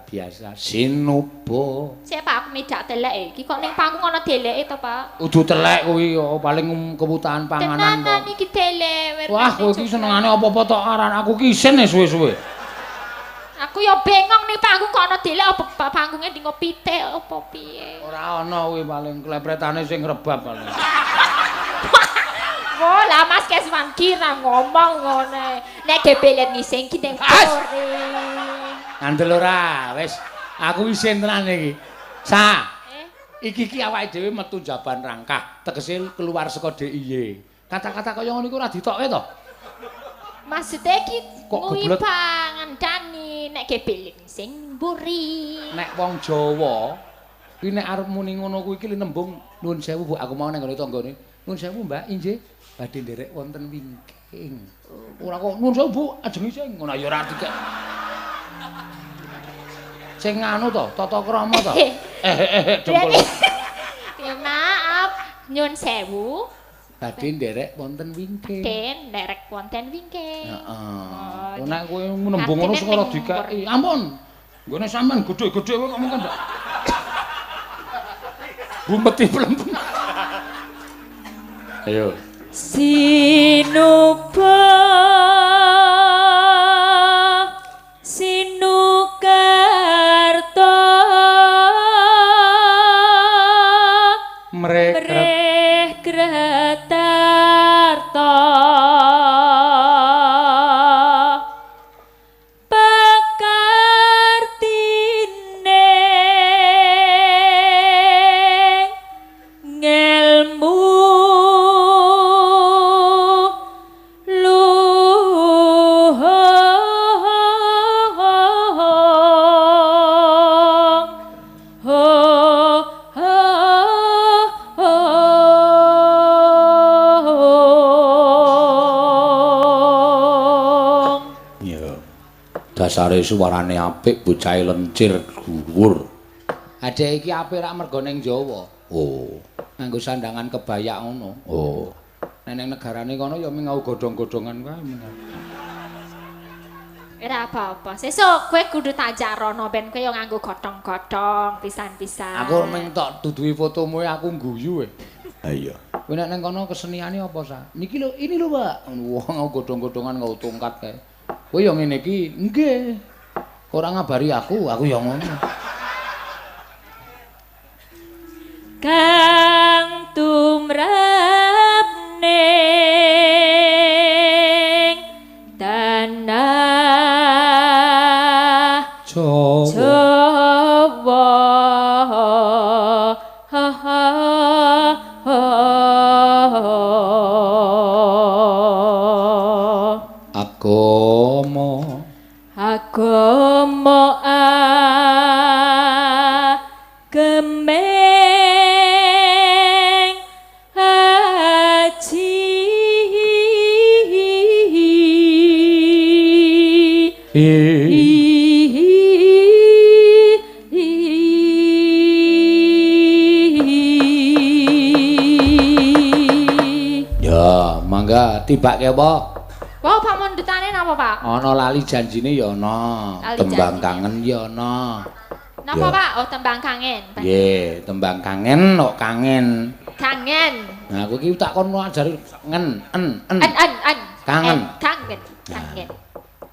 Biasa sinuba. Sik Pak aku medak telek iki kok ning panggung ana deleke to Pak. Kudu telek kuwi ya paling kebutuhan panganan to. Tenanan iki delek. Wah kowe iki senengane apa-apa tok aran aku ki isin suwe-suwe. Aku ya bengong ning panggung kok ana delek apa panggunge dinggo pitik apa piye. Ora ana kuwi paling klepretane sing rebab paling. Oh lah Mas Keswan kira ngomong ngene. Nek gebelet ngising ki ning sore. Ngandel ora, wis aku isin tenan iki. Sa. Iki awake dhewe metu jaban rangkah, tegese keluar saka DIY. Kata-kata kaya ngono iku ora ditokke to? Maksude iki kuwi pangandani nek gebelet sing mburi. Nek wong Jawa kuwi nek arep muni ngono kuwi iki nembung nuwun sewu Bu, aku mau nang ngene tanggane. Nuwun sewu Mbak, inggih badhe nderek wonten wingking. Ora kok nuwun sewu Bu, ajeng sing ngono ya ora dikek. Sing anu to, tata krama to. Dempul. Ya maaf, nyun sewu. Badhe nderek wonten wingking. Den nderek wonten wingking. Heeh. Nek kowe nembung ngono sing ora dikeki. Ampun. Nggone sampean gedhe-gedhe kowe kok mungkin ndak. Bumpeti plempung. Ayo. Sinuba Sinukarta Mreh Gretarta Pakartine ngelmu dasare suarane apik, bocahe lencir dhuwur. Adek iki apik rak mergo ning Jawa. Oh, nganggo sandangan kebayak ngono. Oh. Nek ning negarane kono ya mingau godhong-godhongan kae. Ora apa-apa. Sesuk kowe kudu tak jarono ben kowe yo nganggo godhong-godhong pisan-pisan. Aku mung tok duduhi fotomu aku guyu. Ha iya. Kowe nek nang kono keseniane apa sa? Niki lho, ini lho, Pak. Wong godhong-godhongan nggo tongkat kae. Kowe yo ngene iki, nggih. Ora ngabari aku yo ngono. Kang tumrap ning tanah Jawa agama gemeng haji Ya, mangga tibake apa? Wah, Pak mondutane napa, Pak? Ana lali janjine ya ana, Lali tembang janji. kangen ya ana. Napa, Ya. Pak? Oh, tembang kangen. Nggih, tembang kangen kok kangen. Kangen. Nah, aku iki tak kon ngajari ngen en. An. Kangen. Kangen.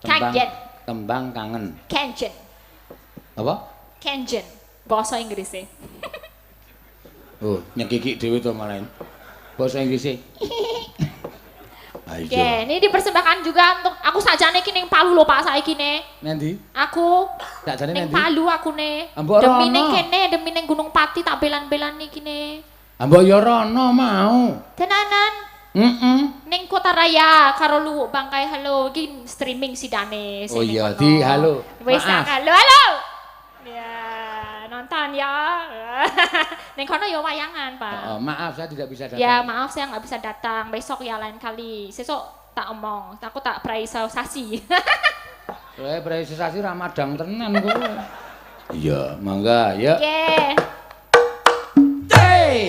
Kangen. Tembang kangen. Kangen. Apa? Kangen. Bahasa Inggrisnya. Oh, nyekiki dhewe to malah. Bahasa Inggrisnya. Ayo. Oke, ini dipersembahkan juga untuk aku sajane iki ning Palu lho Pak saiki ne. Nanti? Aku Sakjane ning nanti? Palu aku ne. Ambok Demi ning rono. kene, demi ning Gunung Pati tak belan-belan iki ne. Ambok ya rono mau. Tenanan ning Kota Raya karo Luwuk Bangkai halo iki streaming sidane Oh iya, di halo. Wis Maaf. halo halo. Ya, nonton ya. Ning kono ya wayangan, Pak. Oh, maaf saya tidak bisa datang. Ya maaf saya nggak bisa datang, besok ya lain kali. Sesok tak omong, aku tak praisosasi. Kowe presisasi ra madang tenan kowe. Iya, mangga, ya. Oke. Hey!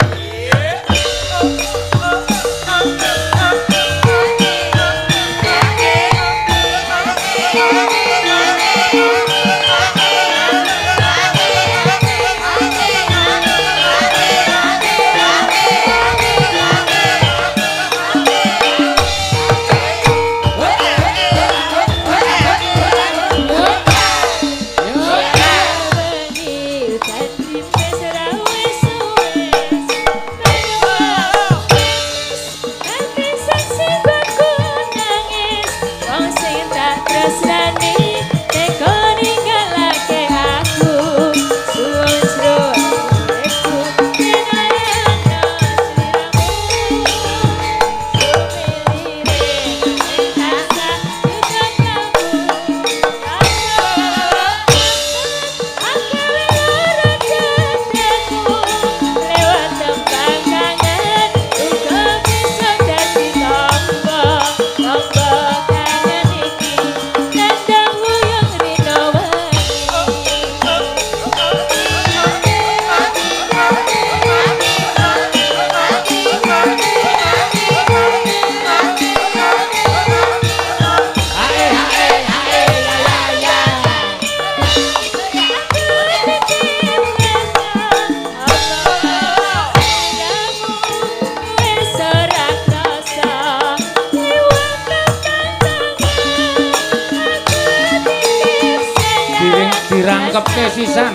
Dirangkepke sisan.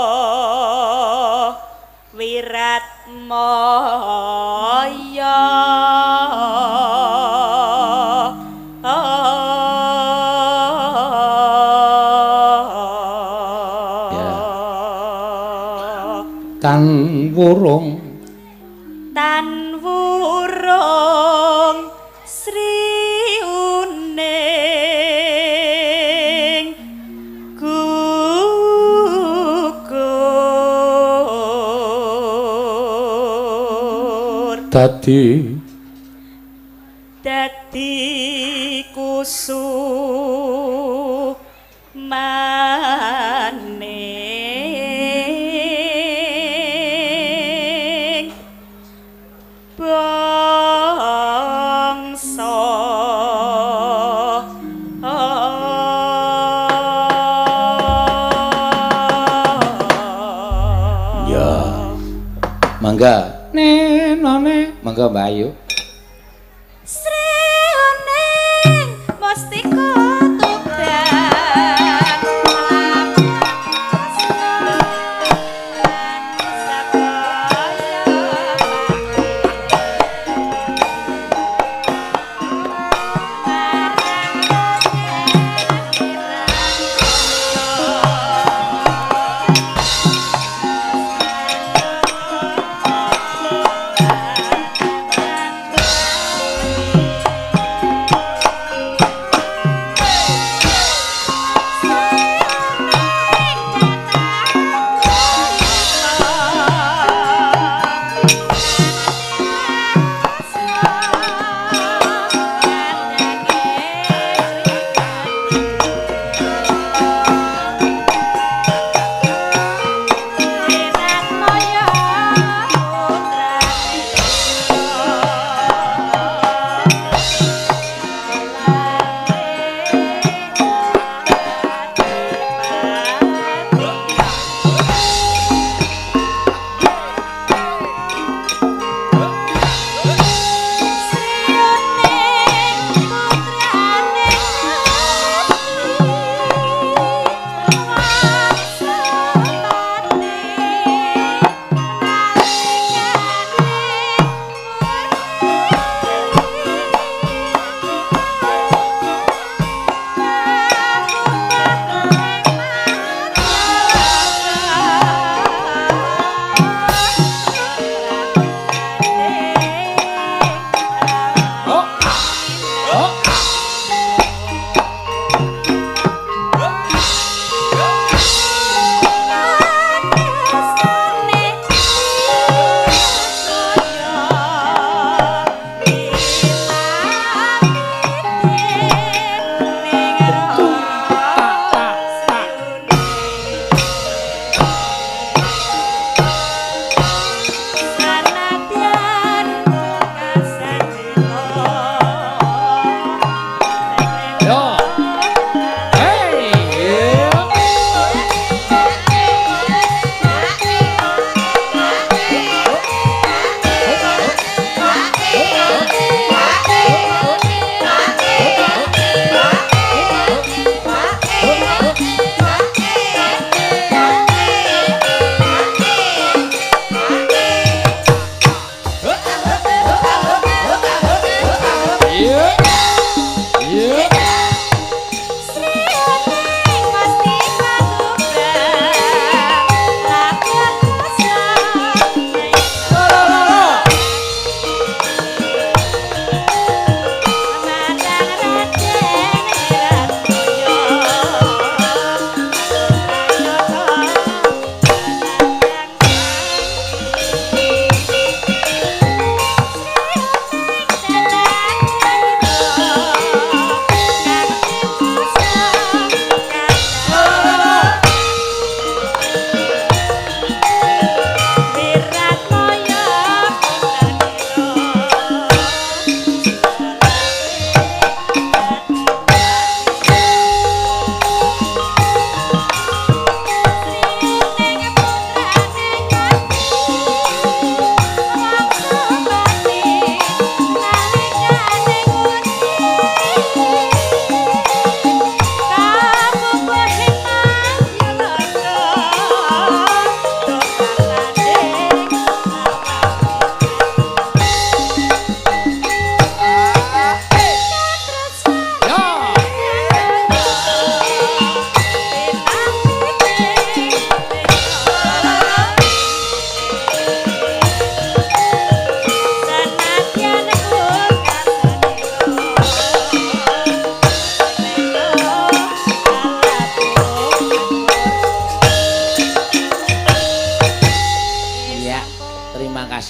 maya tan wurung Sri uning gugur dadi kusumaning bangsa ya mangga nenone mangga Mbak Ayu Sri uning mesti kutuban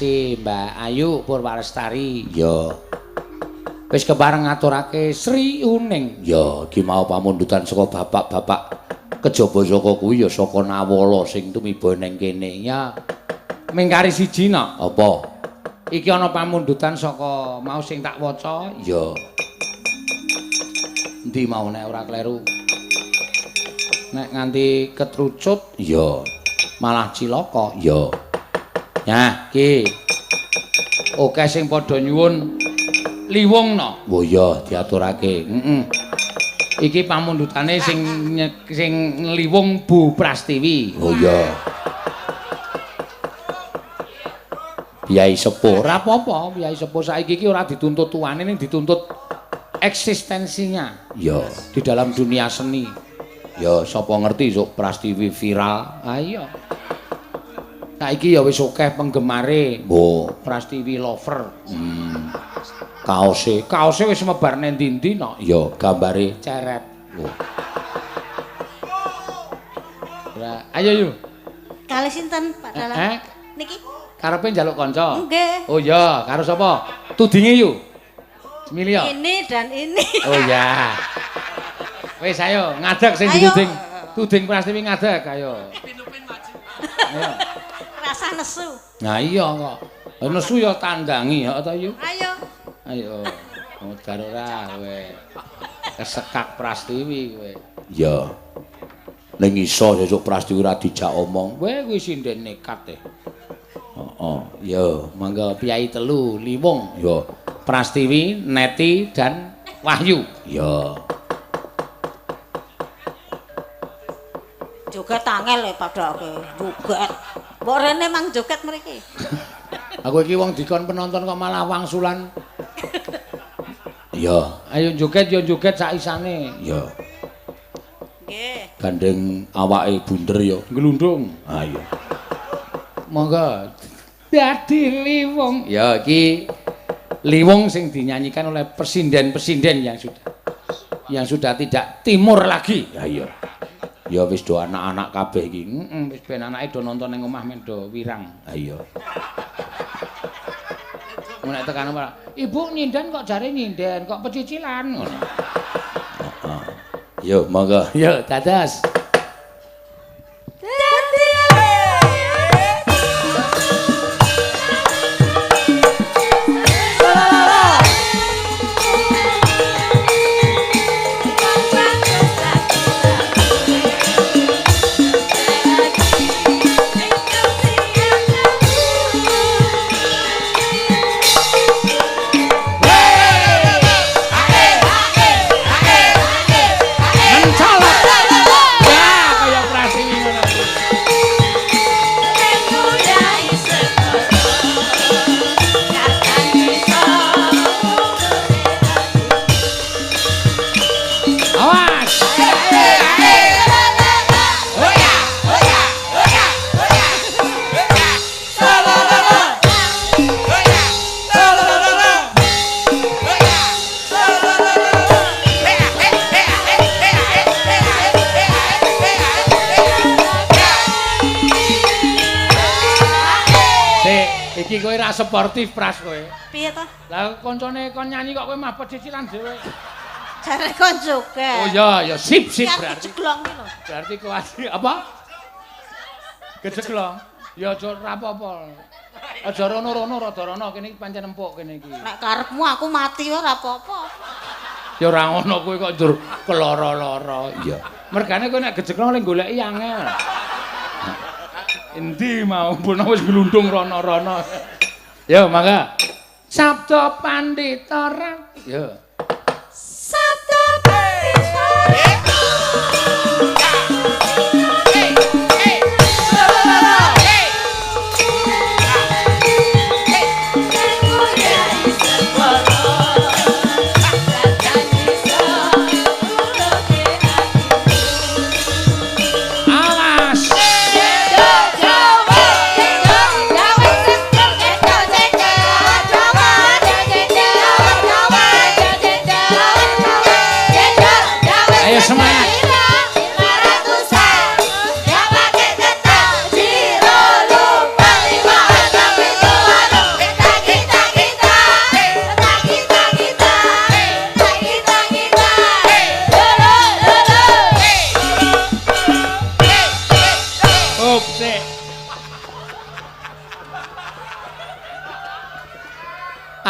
kasih Mbak Ayu Purwalestari. Ya. Wis kepareng ngaturake Sri Uning. Ya, iki mau pamundutan saka bapak-bapak kejaba saka kuwi ya saka Nawala sing tumiba ning kene. Ya. Mingkari siji nak. Apa? Iki ana pamundutan saka mau sing tak waca. Ya. Endi mau nek ora kleru. Nek nganti ketrucut ya malah cilaka ya. Nah, iki. Oke sing padha nyuwun liwongna. Oh iya diaturake. Iki pamundutane sing liwong Bu Prastiwi. Oh iya. Piyai sepuh, ora apa-apa, piyai sepuh saiki iki ora dituntut tuane ning dituntut eksistensinya. Ya, di dalam dunia seni. Ya sapa ngerti sok Prastiwi viral. Ah iya. Saiki ya wis akeh penggemare. Oh, Prastiwi lover. Kaose wis mebar nang ndi-ndi no. Ya gambare ceret. Oh. Lah, ayo yuk. Kali sinten Pak Dalang? Niki Karepe njaluk kanca? nggih. Oh iya, karo sapa? Tudinge yuk. Milio. Ini dan ini. Oh iya. Wis ayo ngadeg sing dituding. Tuding Prastiwi ngadeg ayo. Ayo. Rasa nesu. Nah iya kok. Nesu ya tandangi ya ta yuk. Ayo. Ayo. Modar ora kowe. Kesekak Prastiwi kowe. Ya. Ning iso sesuk Prastiwi ora dijak omong. Kowe kuwi sinden nekat e. Heeh. Ya, mangga piyai telu, liwong. Ya. Prastiwi, Neti dan Wahyu. Ya. Joget angel ya padake. Joget. Mbok rene mang joget mriki. Aku iki wong dikon penonton kok malah wangsulan. Ya, ayo joget ya joget sak isane. Ya. Nggih. Gandeng awake bunder ya nglundung. Ayo. Monggo dadi liwong. Ya iki liwong sing dinyanyikan oleh presiden-presiden yang sudah tidak timur lagi. Ya iya. Ya wis do anak-anak kabeh iki. Wis ben anake do nonton ning omah men do wirang. Ha iya. Nek tekan apa? Ibu nyinden kok jare nyinden, kok pecicilan ngono. Heeh. Yo monggo. Yo dados. Iki kowe ra sportif pras kowe. Piye to? Lah koncone kon nyanyi kok kowe mah pecicilan dhewe. Jare kon joget. Oh iya ya sip berarti. Ceglong ki lho. Berarti kowe apa? Gejeglong. Ya aja ora apa-apa. Aja rono-rono rada rono kene iki pancen empuk kene iki. Nek karepmu aku mati ora apa-apa. Ya ora ngono kowe kok njur keloro-loro. Iya. Mergane kowe nek gejeglong le goleki angel. Endi mau pun wis glundung rono-rono. Yo mangga. Sabda Pandita Rat. Yo. Sabda Pandita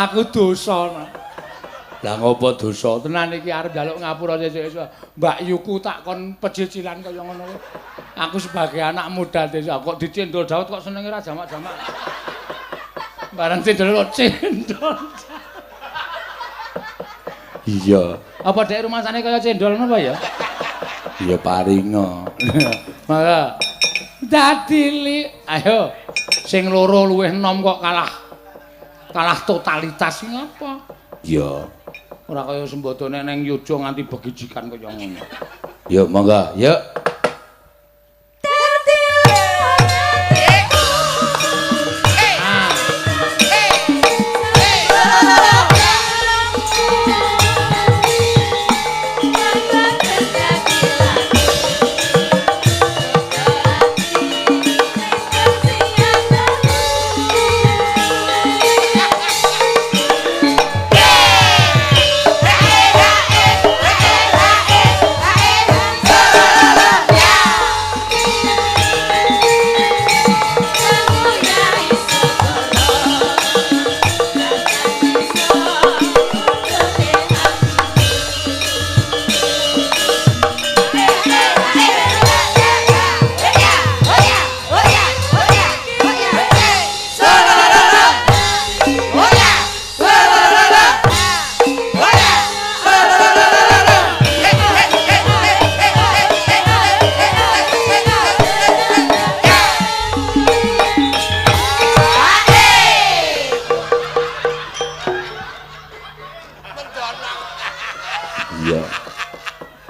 Aku dosa. Lah ngopo dosa? Tenan iki arep njaluk ngapura sesuk-esuk. Mbak Yuku tak kon pecicilan kaya ngono kuwi. Aku sebagai anak muda desa kok dicendol Daud kok senenge ra jamak-jamak. Barang cendol kok cendol. Iya. Apa dek rumasane kaya cendol ngono ya? Iya paringa. Maka dadi ayo sing loro luwih enom kok kalah totalitas sing apa? Iya. Ora kaya sembodone neng yuda nganti begijikan kaya ngono. Yuk monggo, yuk.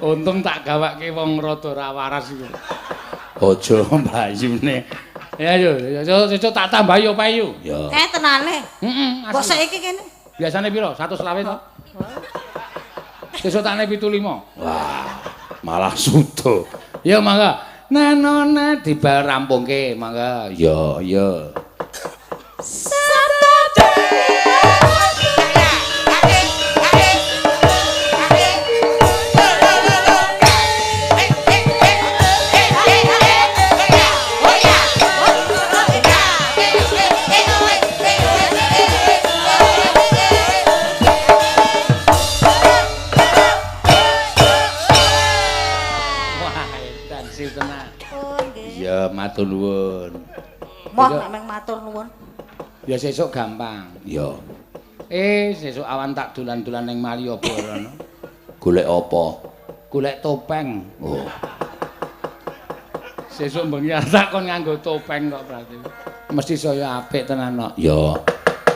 Untung tak gawake wong rada ra waras iku. Aja mbayune. Ya yo, sesuk tak tambahi opae yo. Ya. Tenane. Heeh. Kok saiki kene? Biasane piro? 120 to? Sesuk tak ne 75. Wah, malah sudo. Ya mangga. Nanona dibal rampungke, mangga. Ya, ya. Matur nuwun. Moh nek meng matur nuwun. Ya sesuk gampang. Ya. Sesuk awan tak dolan-dolan ning Malioboro. Golek apa? Golek topeng. Oh. Sesuk bengi tak kon nganggo topeng kok berarti. Mesti saya apik tenan kok. Ya.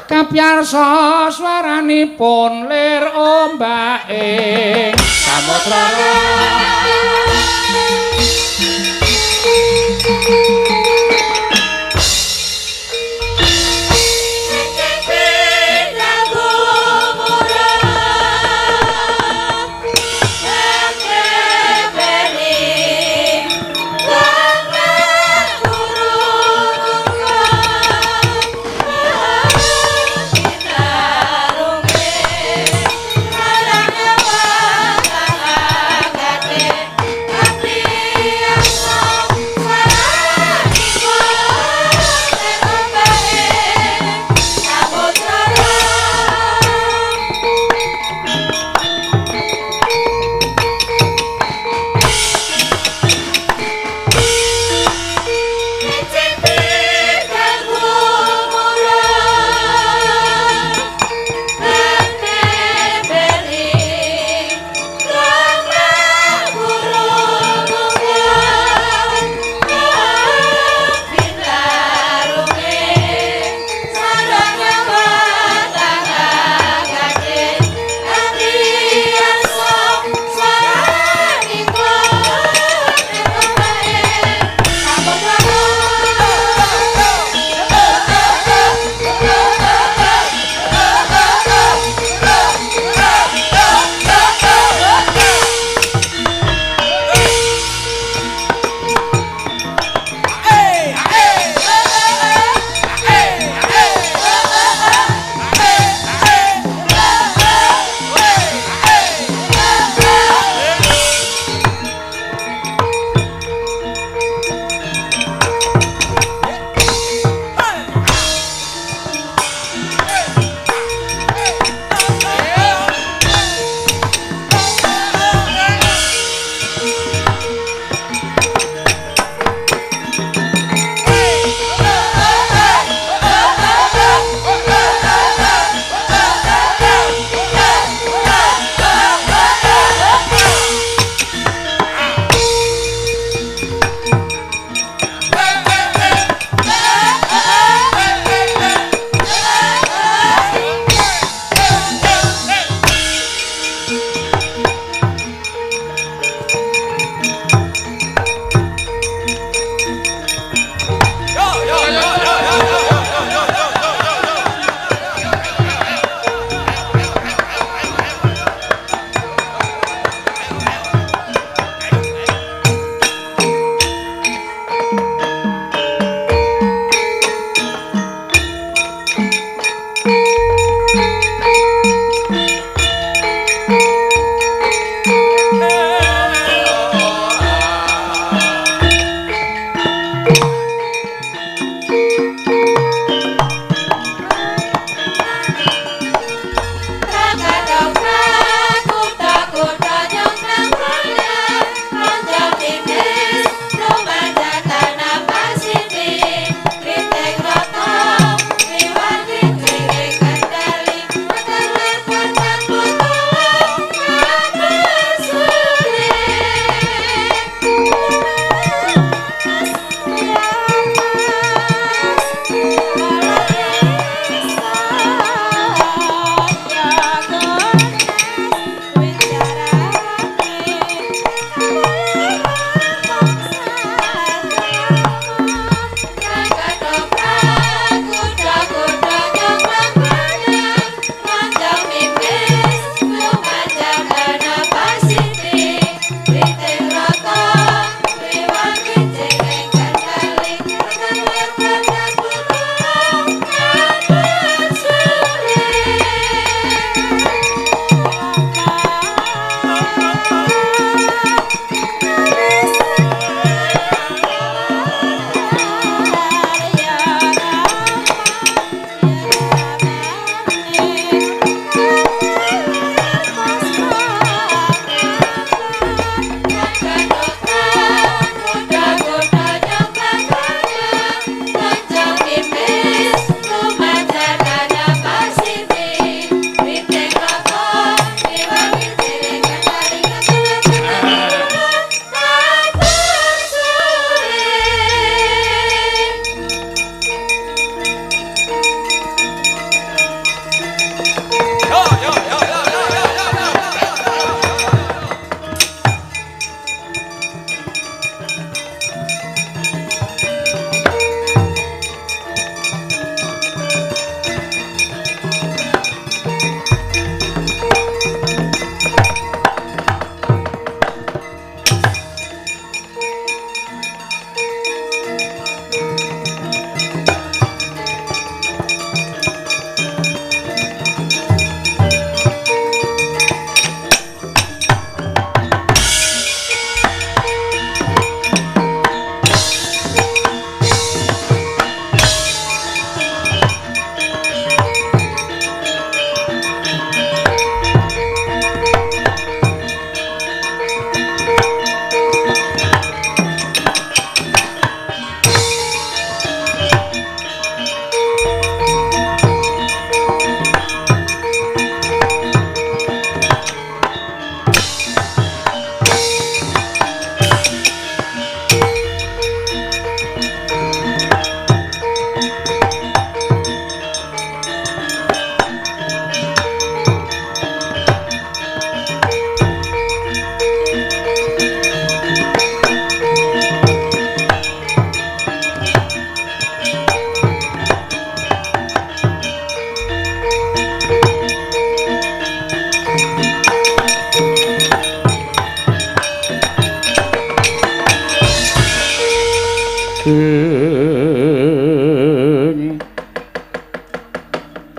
Kapyarsa swaranipun lir ombake samudra. Gati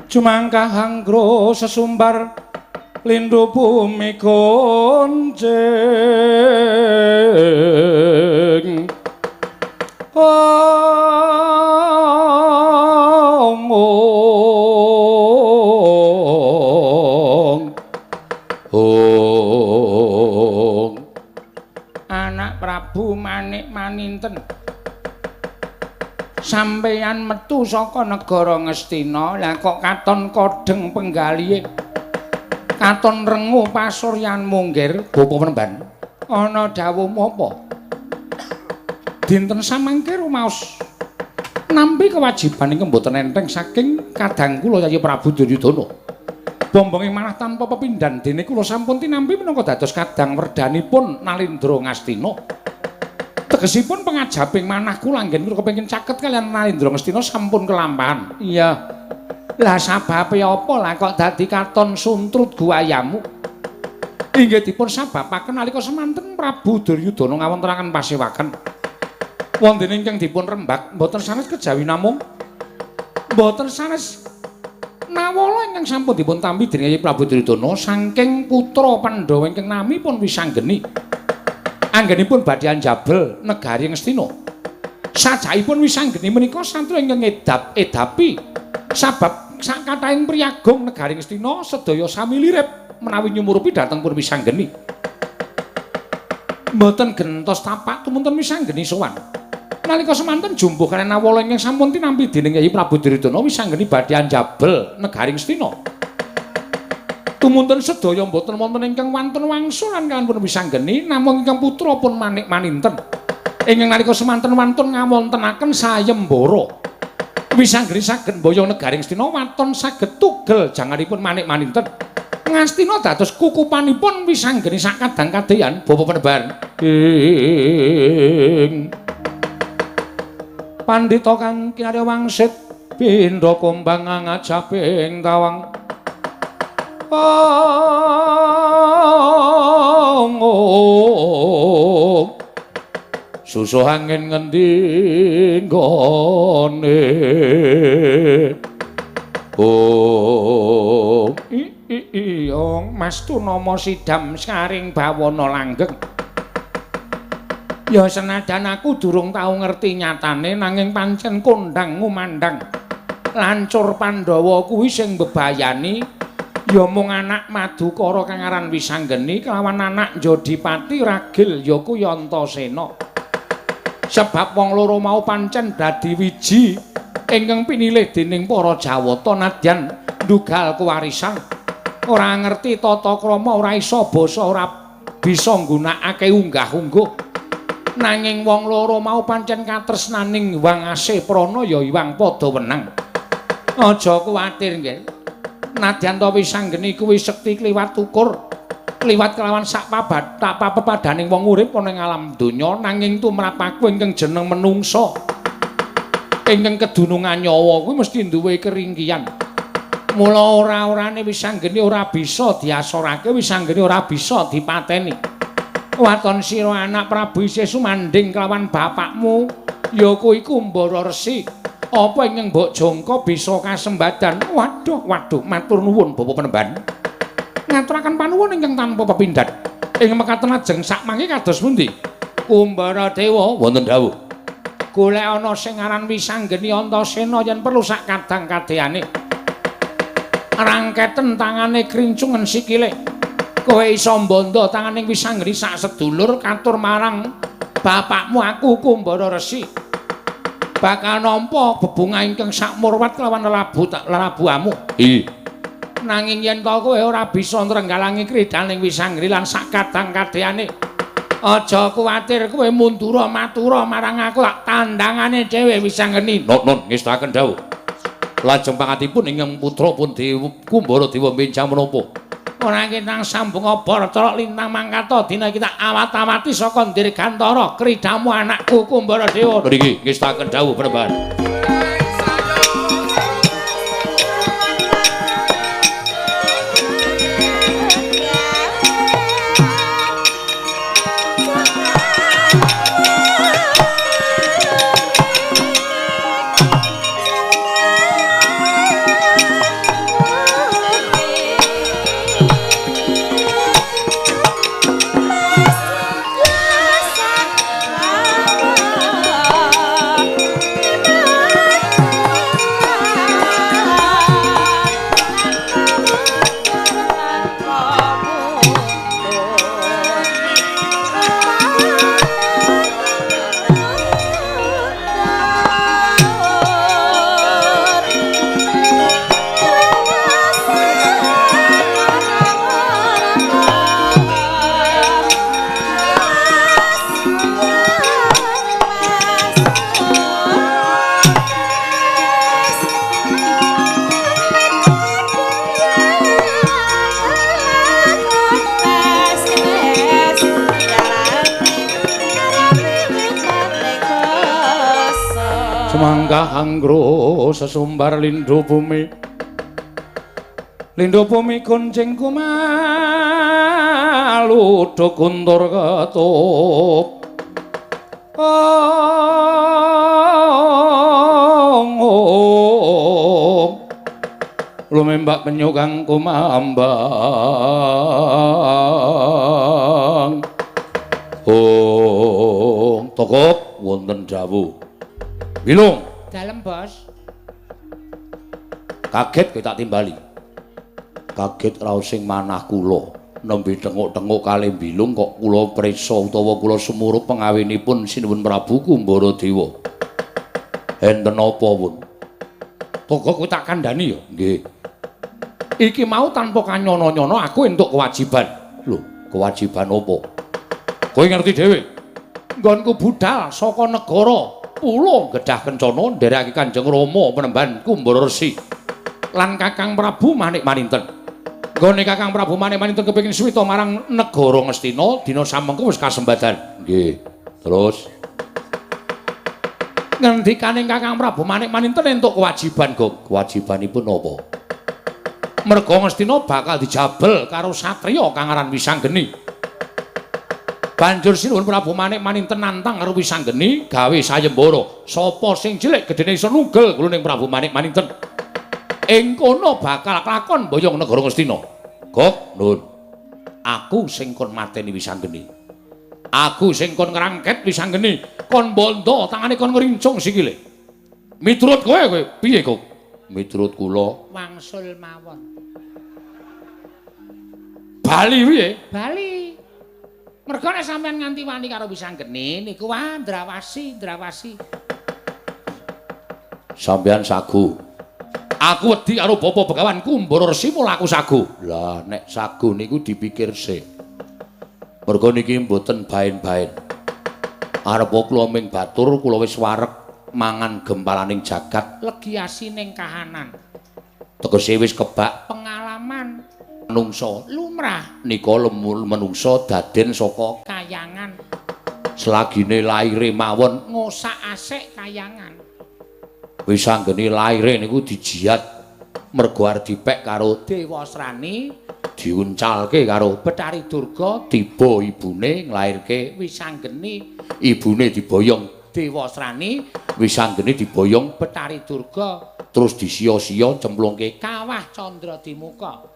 Jumangkah anggro sesumbar lindhu bumi gonceng anak Prabu Manik Maninten sampeyan metu saka negara Ngastina lah kok katon kodheng penggalihe katon rengu pasuryan munggir bapa penemban ana dawuh apa dinten samangke rumaos nampi kewajiban ingkang boten enteng saking kadang kula Yayi Prabu Duryudana bombonge manah tanpa pepindhan dene kula sampun tinampi minangka dados kadang werdanipun Nalindra Ngastina tegesipun pengajaping manah kula anggen kula kepengin caket kalian Nalindra Ngastina sampun kelampahan. Iya. Lah sababe apa lah kok dadi katon suntrut guayamu? Inggih dipun sababaken nalika semanten Prabu Duryudana ngawontenaken pasewaken. Wonten ingkang dipun rembak mboten sanes kejawi namung mboten sanes nawala ingkang sampun dipun tampi dening Yayi Prabu Duryudana saking putra Pandhawa ingkang namipun Wisanggeni. Anggenipun badhe anjabel negari Ngastina. Sajaipun Wisanggeni menika santri ingkang edapi sabab sakatahing priyagong negari Ngastina sedaya sami lirip menawi nyumurupi dhateng pun Wisanggeni. Mboten gentos tapak tumunten Wisanggeni sowan. Nalika semanten jumbuh kaliyan nawala ingkang sampun tinampi dening Yayi Prabu Duryudana Wisanggeni badhe anjabel negari Ngastina. Tumunten sedaya mboten wonten ingkang wonten wangsulan kaliyan pun Wisanggeni namung ingkang putra pun Manik Maninten ingkang nalika semanten wantun ngawontenaken sayembara Wisanggeni saged mboyong negari Ngastina waton saged tugel janganipun Manik Maninten Ngastina dados kukupanipun Wisanggeni sakadang kadeyan bapa penebar Pandhita kang kinarya wangsit pindha kumbang ngajaping tawang susuh angin ngendi nggone Mas Tunama Sidam saring bawana langgeng ya senajan aku durung tau ngerti nyatane nanging pancen kondang ngumandang lancur Pandhawa kuwi sing bebayani ya mung anak Madukara kang aran Wisanggeni kelawan anak Jodipati ragil yaku Yantasena. Sebab wong loro mau pancen dadi wiji ingkang pinilih dening para Jawata nadyan ndugal kewarisan. Ora ngerti tata krama, ora isa basa, ora bisa nggunakake unggah-ungguh. Nanging wong loro mau pancen katresnaning Wangase Prana ya iwang padha wenang. Aja kuwatir nggih. Nadyan to Wisanggeni kuwi sekti kliwat ukur kliwat kelawan sak pepadaning wong urip ana ing alam donya nanging tumrap aku ingkang jeneng menungsa ingkang kedunungan nyawa kuwi mesti duwe keringkihan mula ora-orane Wisanggeni ora bisa diasorake Wisanggeni ora bisa dipateni waton sira anak Prabu isih sumanding kelawan bapakmu ya kuwi Kumbara Resi apa ingkang mbok jangka bisa kasembadan waduh matur nuwun Bapak Penemban ngaturaken panuwun ingkang tanpa pepindhan ing mekaten ajeng sakmangke kados pundi Kumbara Dewa wonten dawuh golek ana sing aran Wisanggeni Antasena yen perlu sak kadang kadheane rangketen tangane krincungen sikile kowe isa mbanda tanganing Wisanggeni sak sedulur katur marang bapakmu aku Kumbara Resi bakal nampa bebungah ingkang sakmurwat kelawan lelabuhamu. Nanging yen to kowe ora bisa nrenggalangi kridaning Wisanggeni lan sak kadang kadheane. Aja kuwatir kowe mundura matura marang aku tak tandangane dhewe Wisanggeni. Nun ngestaken dawuh. Lajeng pangatipun ingkang putra pun Kumbara Dewa benjang menapa. Ora kinang sambung Bharata lintang mangkata dina kita awat-awati saka Dirgantara kridamu anakku Kumbara Dewa. Niki ngestaken dawuh Penemban. Semangka anggro sesumbar lindho bumi. Lindho bumi gonceng kumalu do kuntur ketup. Lumembak penyu kang kumambang. Tokop wonten dawuh. Bilung, Dalem, Bos. kaget kowe tak timbali. Kaget raos sing manah kula. Nembe tenguk-tenguk kalih bilung kok kula prisa utawa kula sumurup pengawinipun Sinuwun Prabu Kumbaradewa. Enten apa pun? Toko kowe tak kandhani ya, nggih. Iki mau tanpa kanyono-nyono aku entuk kewajiban. Lho, kewajiban apa? Kowe ngerti dhewe. Nggonku budal saka negara Pulo Gedah Kencana ndereke Kanjeng Rama Penemban Kumbara Resi lan Kakang Prabu Manik Maninten. Nggone Kakang Prabu Manik Maninten kepengin suwita marang negara Ngastina dina samengko wis kasembadan. Nggih. Terus ngendikane Kakang Prabu Manik Maninten entuk kewajiban, Gong. Kewajibanipun apa? Merga Ngastina bakal dijabel karo satriya kang aran Wisanggeni. Banjur Sinuwun Prabu Manik Maninten nantang karo Wisanggeni gawe sayembara. Sapa sing cilik gedene iso nugel kuluning Prabu Manik Maninten. Ing kono bakal klakon boyong negara Ngastina. Gok, nun. Aku sing kon mateni Wisanggeni. Aku sing kon ngrangket Wisanggeni, kon bondo tangane kon ngrincung sikile. Miturut kowe piye, Gok? Miturut kula wangsul mawon. Bali piye? Bali. Mergo nek sampean nganti wani karo Wisanggeni niku ndrawasi. Sampean sagu. Aku wedi karo Bapa Begawan Kumbara Resi mula aku sagu. Lah nek sagu niku dipikir sik. Mergo niki mboten baen-baen. Arep kula ming batur kula wis wareg mangan gempalaning jagat legiasi ning kahanan. Tegese wis kebak pengalaman. Manungsa lumrah nika menungsa daden saka kayangan. Selagine laire mawon ngosak asik kayangan. Wisanggeni laire niku dijiat mergo arep dipek karo Dewasrani, diuncalke karo Betari Durga, tiba ibune nglairke Wisanggeni. Ibune diboyong Dewasrani, Wisanggeni diboyong Betari Durga, terus disia-sia cemplungke Kawah Candradimuka.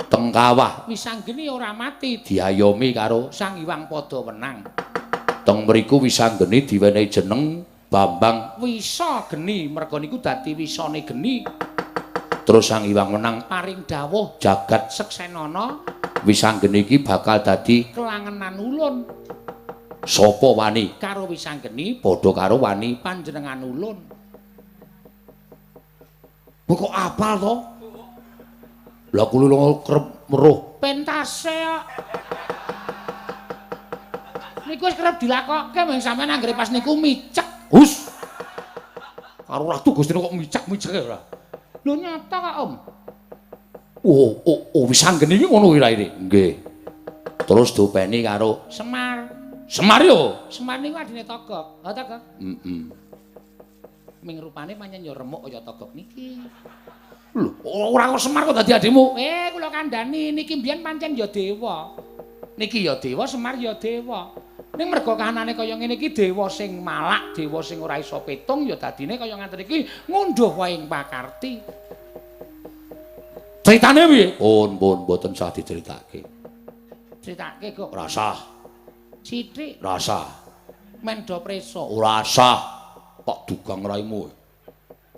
Teng kawah Wisanggeni ora mati diayomi karo Sang Hyang Padawenang. Teng mriku Wisanggeni diwenehi jeneng Bambang Wisageni, merga niku dadi wisane geni. Terus Sang Hyang Wenang paring dawuh jagat seksenana Wisanggeni iki bakal dadi kelangenan ulun. Sapa wani karo Wisanggeni padha karo wani panjenengan ulun. Kok apal to? Lah kula kerep meruh pentase kok. Niku wis kerep dilakokke mung sampean anggere pas niku micek. Hus. Karo Ratu Gustina kok micek-micek ora. Lho nyata kok, Om. Oh, Wisanggeni iki ngono kuwi raine. Nggih. Terus dopeni karo Semar. Semar yo. Semar niku adine Togok. Ha Togok? Heeh. Ming rupane pancen yo remuk kaya Togok niki. Lho, ora kok Semar kok dadi adikmu? Kula kandhani niki mbiyen pancen ya dewa. Niki ya dewa, Semar ya dewa. Ning mergo kahanane kaya ngene iki dewa sing malak, dewa sing ora iso petung ya dadine kaya ngaten iki ngunduh wae ing pakarti. Critane piye? Pun mboten usah diceritake. Critake kok ora usah. Sithik ora usah. Men do preso ora usah. Kok dugang raimu.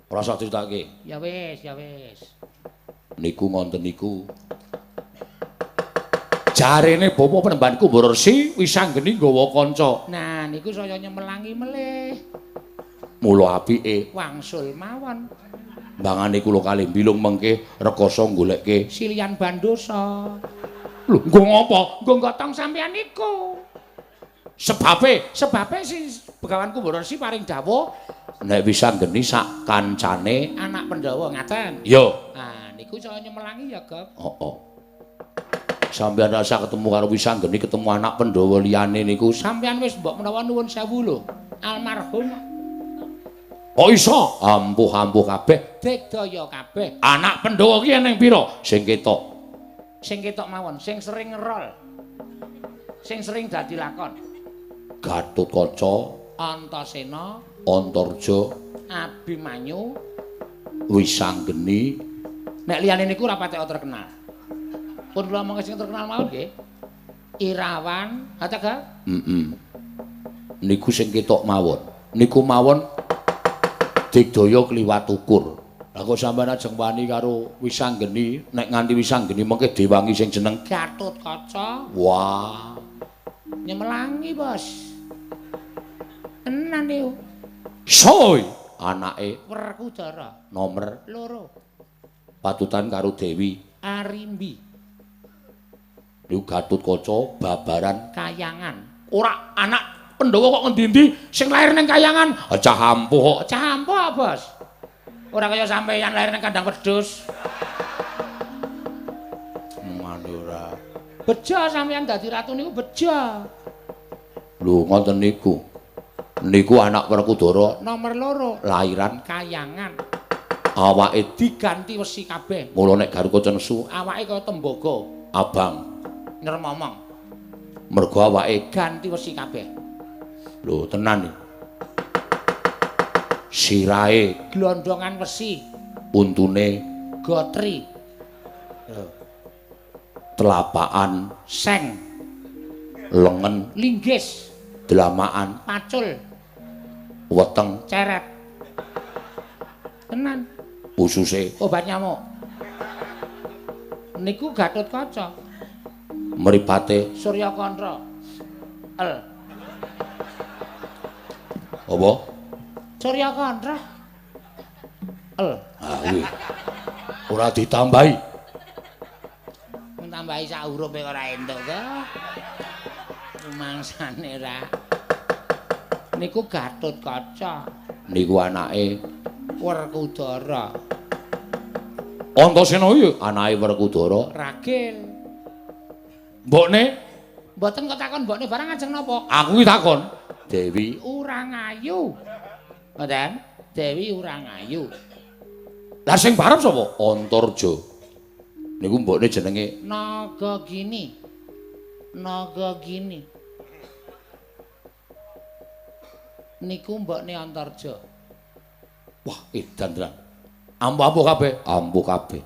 Ora usah critake. Ya wis. Niku ngonten niku. Jarene Bapa Penemban Kumbara Resi Wisanggeni nggawa kanca. Nah, niku saya nyemelangi melih. Mula apike wangsul mawon. Mbangane kula kalih bilung mengke rekoso goleke silian bandosa. Lho, nggo ngopo? Nggo gotong sampeyan niku. Sebabe si Begawan Kumbara Resi paring dawuh nek Wisanggeni sak kancane anak Pandhawa ngaten. Yo. Nah, niku saya nyemelangi ya, Gop. Oh. Sampeyan rasa ketemu karo Wisanggeni, ketemu anak Pandhawa liyane niku, sampeyan wis mbok menawa nuwun sewu lho. Almarhum. Kok iso? Ampuh-ampuh kabeh, digdaya kabeh. Anak Pandhawa ki eneng pira? Sing ketok. Sing ketok mawon, sing sering ngerol. Sing sering dadi lakon. Gatotkaca, Antasena, Antarja, Abimanyu, Wisanggeni. Nek liyane niku ora patek terkenal. Pun kula mongke sing terkenal mawon nggih. Irawan, ataga? Niku sing ketok mawon. Niku mawon digdaya kliwat ukur. Lah kok sampeyan ajeng wani karo Wisanggeni, nek nganti Wisanggeni mengke diwangi sing jeneng Gatotkaca. Wah. Nyemelangi, Bos. Tenan yo. Soy anake Werkudara nomor 2. Patutan karo Dewi Arimbi. Niku Gatotkaca babaran Kayangan. Ora anak Pandhawa kok ngendi-endi sing lair ning Kayangan. Cah ampuh kok. Cah ampuh, Bos. Ora kaya sampeyan lair ning kandang wedhus. Mane ora. Bejo sampeyan dadi ratu niku bejo. Lho ngoten niku. Niku anak Werkudara nomor 2, lairan Kayangan. Awake diganti wesi kabeh. Mula nek Gatotkaca nesu, awake kaya tembaga abang nyremomong. Mergo awake ganti wesi kabeh. Lho tenan iki. Sirahe glondongan wesi, untune gotri. Telapakan seng, lengen linggis, delamaan pacul, weteng ceret. Tenan. Ususe obat nyamuk. Niku Gatotkaca. Mripate Suryakandra. Apa? Suryakandra. Kuwi. Ora ditambahi. Mung tambahi sak huruf ora entuk kok. Rumangsane ra. Niku Gatotkaca. Niku anake Werkudara. Antasena iki anake Werkudara ragil. Mbokne? Mboten kok takon mbokne barang ajeng napa? Aku ki takon. Dewi Urangayu. Ngoten? Dewi Urangayu. Lah sing barep sapa? Antarja. Niku mbokne jenenge Nagagini. Nagagini. Niku mbokne Antarja. Wah, edan-edan. Ampuh kabeh, ampuh kabeh.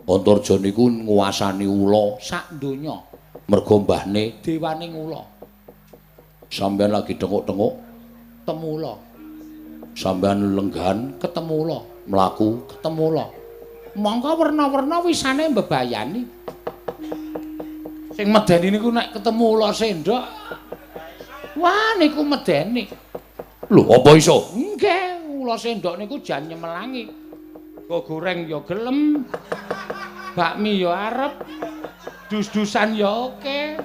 Antarja niku nguasani ula sak donya. Mergo mbahne dewaning ula. Sampeyan lagi tenguk-tenguk ketemu ula. Sampeyan lenggahan ketemu ula, mlaku ketemu ula. Mongko werna-werna wisane mbebayani. Sing medeni niku nek ketemu ula sendok. Wah, niku medeni. Lho, apa iso? Nggih, ula sendok niku jan nyemelangi. Go goreng ya gelem. Bakmi ya arep. Dus-dusan ya oke.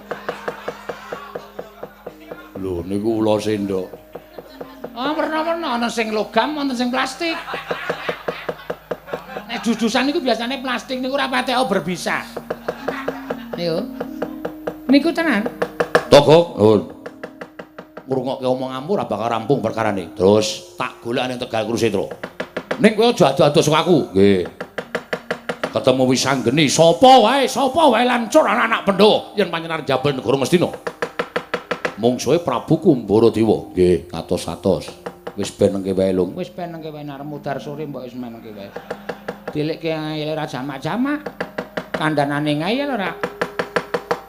Lho niku ula sendok. Werna-werna ana sing logam, wonten sing plastik. Nek dus-dusan niku biasane plastik niku ora patek berbisa. Niku. Niku tenan. Toko, nuwun. Ngrungokke omonganmu ora bakal rampung perkarane. Terus tak golek ning Tegal Krusetro. Ning kowe aja adu-adu saka aku. Nggih. Ketemu Wisanggeni, sapa wae lancur anak-anak Pandhawa yen panjenengan jabal negara Ngastina. Mungsuhe Prabu Kumbaradewa. Nggih, atos-atos. Wis benengke wae, Lung. Wis benengke wae arep mudhar sore mbok wis menengke wae. Dilikke ngayel ora jamak-jamak. Kandhanane ngayel ora.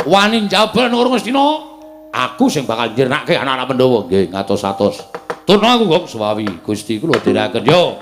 Wani jabal negara Ngastina. Aku sing bakal njirnakke anak-anak Pandhawa. Nggih, atos-atos. Turna aku kok suwawi Gusti kula dherekaken yo.